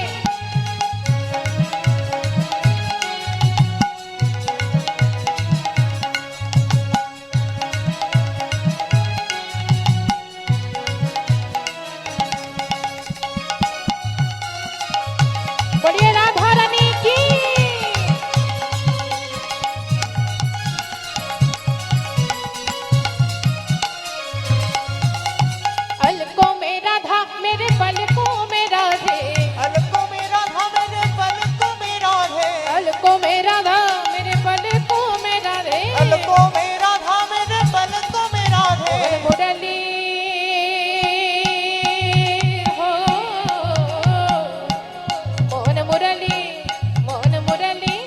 बोलिए राधा रानी की अलको में राधा मेरे पलकों में राधे अलको में राधा मेरे पलकों में राधे अलको में राधा मेरे पलकों में राधे अलको में राधा मेरे पलकों में राधे मुरली हो मोहन मुरली मोहन मुरली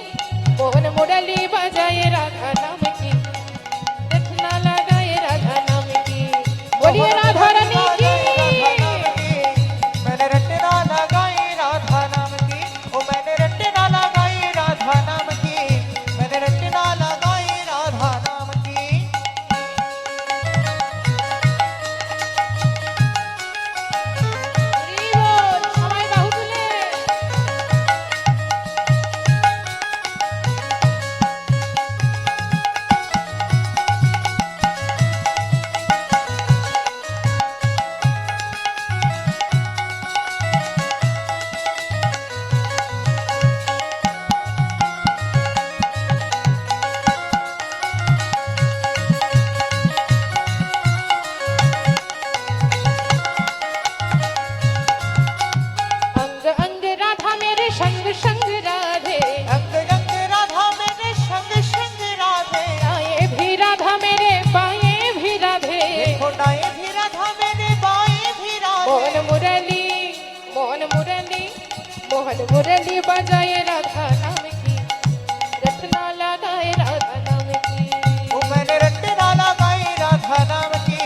मोहन मुरली बजाए राधा नाम की रचना लगाए राधा नाम की बोलिए राधा रानी की मैंने रटना लगाई राधा नाम की ओ मैंने रटना लगाई राधा नाम की मैंने रटना लगाई राधा नाम की হরি বল, সবাই বাহু তুলে अंग अंग राधा मेरे संग संग राधे अंग अंग राधा मेरे संग संग राधे आए भी राधा मेरे पाए भी राधे देखो दाएं भी राधा मेरे बाएं भी राधे मोहन मुरली मोहन मुरली बजाए राधा नाम की रटना लगाए राधा नाम की ओ मैंने रटना लगाई राधा नाम की,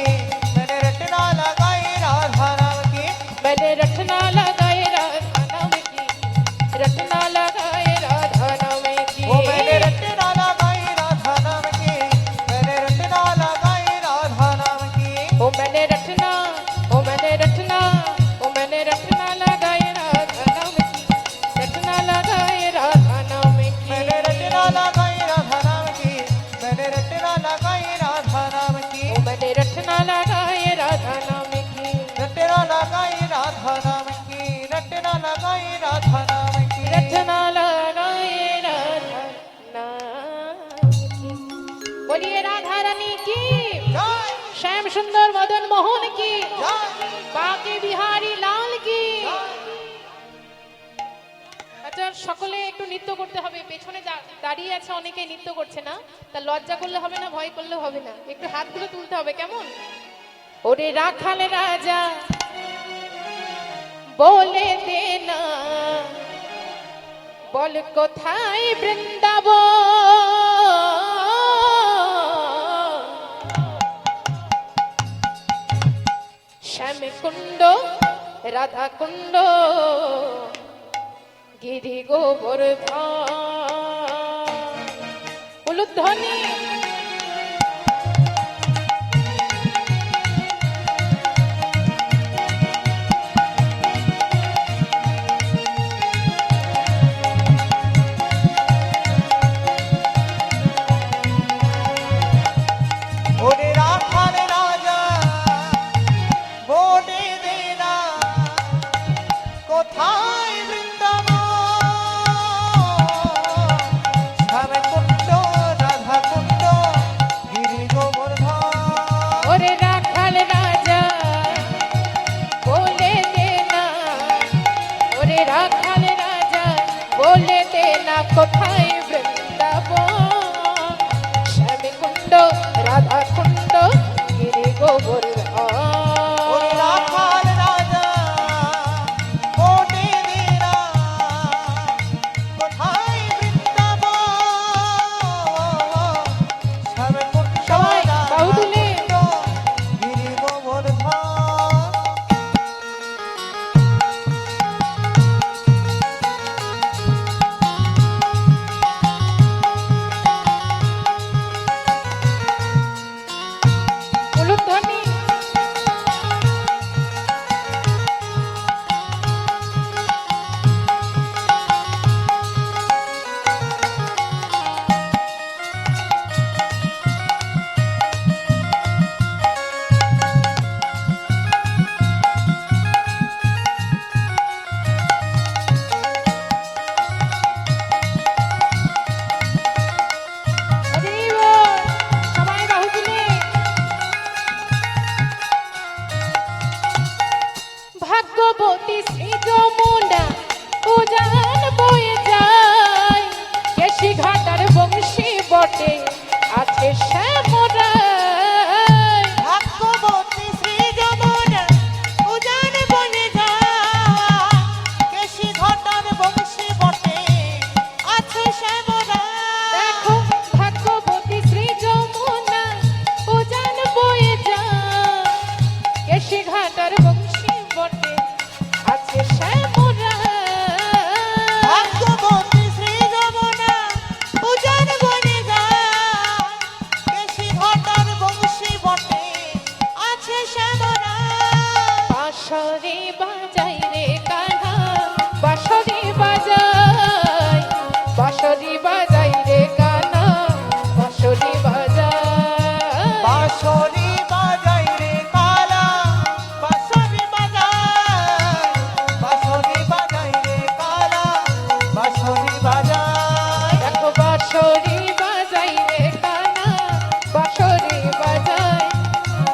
मैंने रटना लगाई राधा नाम की, मैंने रटना लगाए राधा नाम की रटना लगाए राधा नाम की ओ मैंने रटना लगाई राधा नाम की, मैंने रटना लगाई राधा नाम की, ओ मैंने रटना ओ मैंने रटना ओ मैंने रटना लगाए राधा नाम की रटना लगाए राधा नाम की मैंने रटना लगाई राधा नाम की, मैंने रटना लगाई राधा नाम की, ओ मैंने रटना लगाए राधा नाम की रटना लगाई राधा नाम की, रटना लगाई राधा नाम की, रटना लगाए राधा नाम की बोलिए राधा रानी की जय श्याम सुंदर मदन मोहन की जय বাঁকে বিহারী লাল কি আচ্ছা সকলে একটু নৃত্য করতে হবে পেছনে দাঁড়িয়ে আছে অনেকে নৃত্য করছে না তা লজ্জা করলে হবে না ভয় করলে হবে না একটু হাতগুলো তুলতে হবে কেমন ওরে রাখাল রাজা বলে দে না বল কোথায় বৃন্দাবন শ্যাম কুণ্ড রাধা কুণ্ড গিরি গোবর্ধন উলুধ্বনি ওরে রাখাল রাজা বলে দে না কোথায় বৃন্দাবন শ্যামকুণ্ড রাধা কুণ্ড গিরি গোবর্ধন ওরে রাখাল রাজা বলে দে না ওরে রাখাল রাজা বলে দে না কোথায় বৃন্দাবন শ্যাম কুণ্ড রাধা কুণ্ড গিরি গোবর্ধন ওরে রাখাল রাজা বলে দে না কোথায় বৃন্দাবন শ্যামকুণ্ড সবাই রাধা বাহু তুলে। কুণ্ড গিরি গোবর্ধন উলুধ্বনি হরি বল। সবাই বাহু তুলে ভাগ্যবতী শ্রী যমুনা উজান বয়ে যায় কেশি ঘাটার বংশী বটে আছে শ্যামরায় ভাগ্যবতী শ্রী যমুনা উজান বনে যাওয়া কেশি ঘটার বংশী বটে আছে শ্যামরা দেখো ভাগ্যবতী শ্রী যমুনা উজান বয়ে যায় কেশি ঘাটার বংশী বটে আছে শ্যামরায় ভাগ্যবতী শ্রী যমুনা উজান বনে যায় কেশি ঘটার বংশী বটে আছে শ্যামরা বাঁশরি বাজাই রে কানা বাঁশরি বাজাই বাঁশরি বাজাই রে কানা বাঁশরি বাজাই বাঁশরি বাজাই রে কালা বাঁশরি বাজাই বাঁশরি বাজাই রে কালা বাঁশরি বাজাই দেখো বাঁশরি বাজাই রে কানা বাঁশরি বাজাই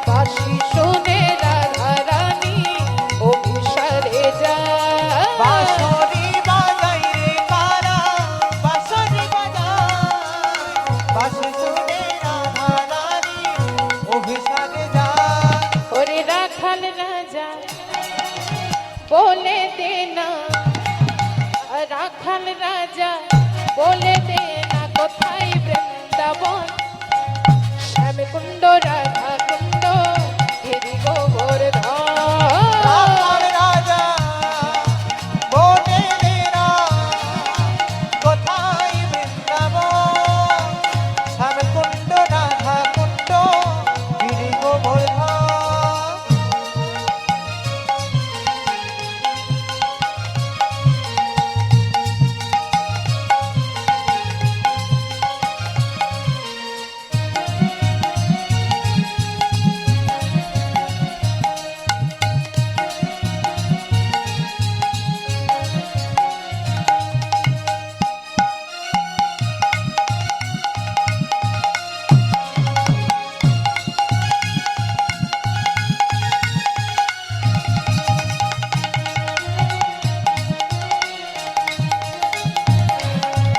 বাঁশি শুনে রাধা রানী বলে দে না রাখাল রাজা বলে দে না কোথায় বৃন্দাবন শ্যামকুণ্ড রাধা কুণ্ড গিরি গোবর্ধন রাখাল রাজা বলে দে না কোথায় বৃন্দাবন শ্যামকুণ্ড রাধা কুণ্ড গিরি গোবর্ধন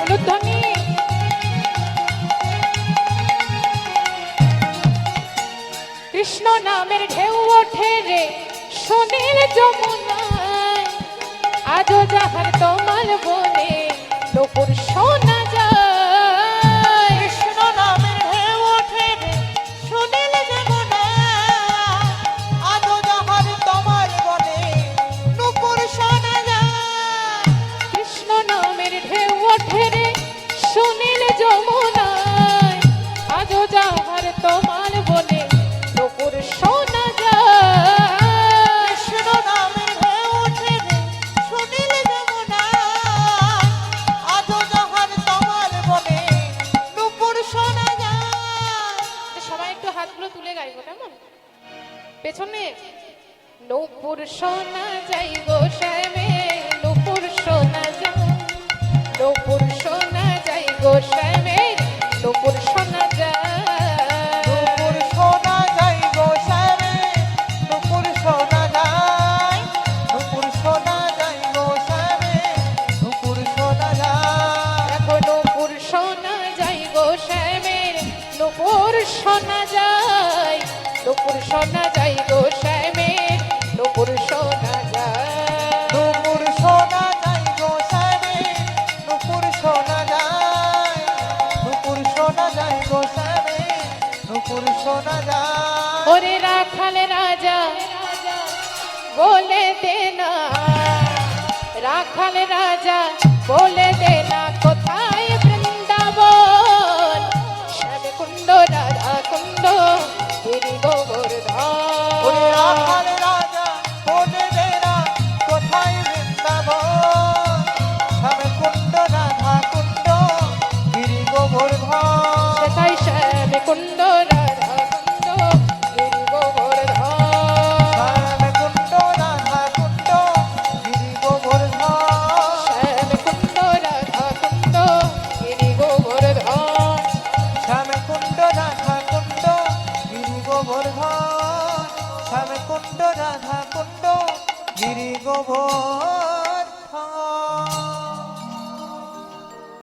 উলুধ্বনি কৃষ্ণ নামের ঢেউ ওঠে রে সোনের যমুনায় আজও যাহার তোমার বনে লোপুর শোনা যায় কৃষ্ণ নামের ঢেউ ওঠে রে সুনীল যমুনা আজও যাহার তোমার বনে নূপুর শোনা যায় কৃষ্ণ নামের ঢেউ ওঠে রে সুনীল যমুনায় আজও যাহার তোমার বনে লোপুর শোনা যায় কৃষ্ণ নামের ঢেউ ওঠে রে সুনীল যমুনা আজও যাহার তোমার বনে নূপুর শোনা যায় তো সবাই একটু হাতগুলো তুলে গাইবো কেমন পেছনে নূপুর শোনা যাই গো শ্যামে নূপুর শোনা যায় নূপুর শোনা যাই গো শ্যামে নূপুর শোনা যায় নূপুর শোনা যায় গো শ্যামে নূপুর শোনা যায় নূপুর শোনা যায় গো শ্যামে নূপুর শোনা যায় এখন নূপুর শোনা যাই গো শ্যামে নূপুর শোনা যায় নূপুর শোনা যাই গো শ্যামে নূপুর শোনা যায় নূপুর শোনা যায় গো শ্যামে নূপুর শোনা যায় নূপুর শোনা যায় গো শ্যামে নূপুর শোনা যায় ওরে রাখাল রাজা বলে দে না রাখাল রাজা বলে দে না কোথায় বৃন্দাবন শ্যামকুণ্ড রাধা কুণ্ড গিরি ওরে গোবর্ধন রাখাল রাজা বলে দে না কোথায় বৃন্দাবন শ্যামকুণ্ড রাধা কুণ্ড গিরি গোবর্ধন সেটাই শ্যামকুণ্ড রাধা কুণ্ড গিরি গোবর্ধন শ্যামকুণ্ড রাধা কুণ্ড গিরি গোবর্ধন শ্যামকুণ্ড রাধা কুণ্ড গিরি গোবর্ধন শ্যামকুণ্ড রাধা কুণ্ড গিরি গোবর্ধন শ্যামকুণ্ড রাধা কুণ্ড গিরি গোবর্ধন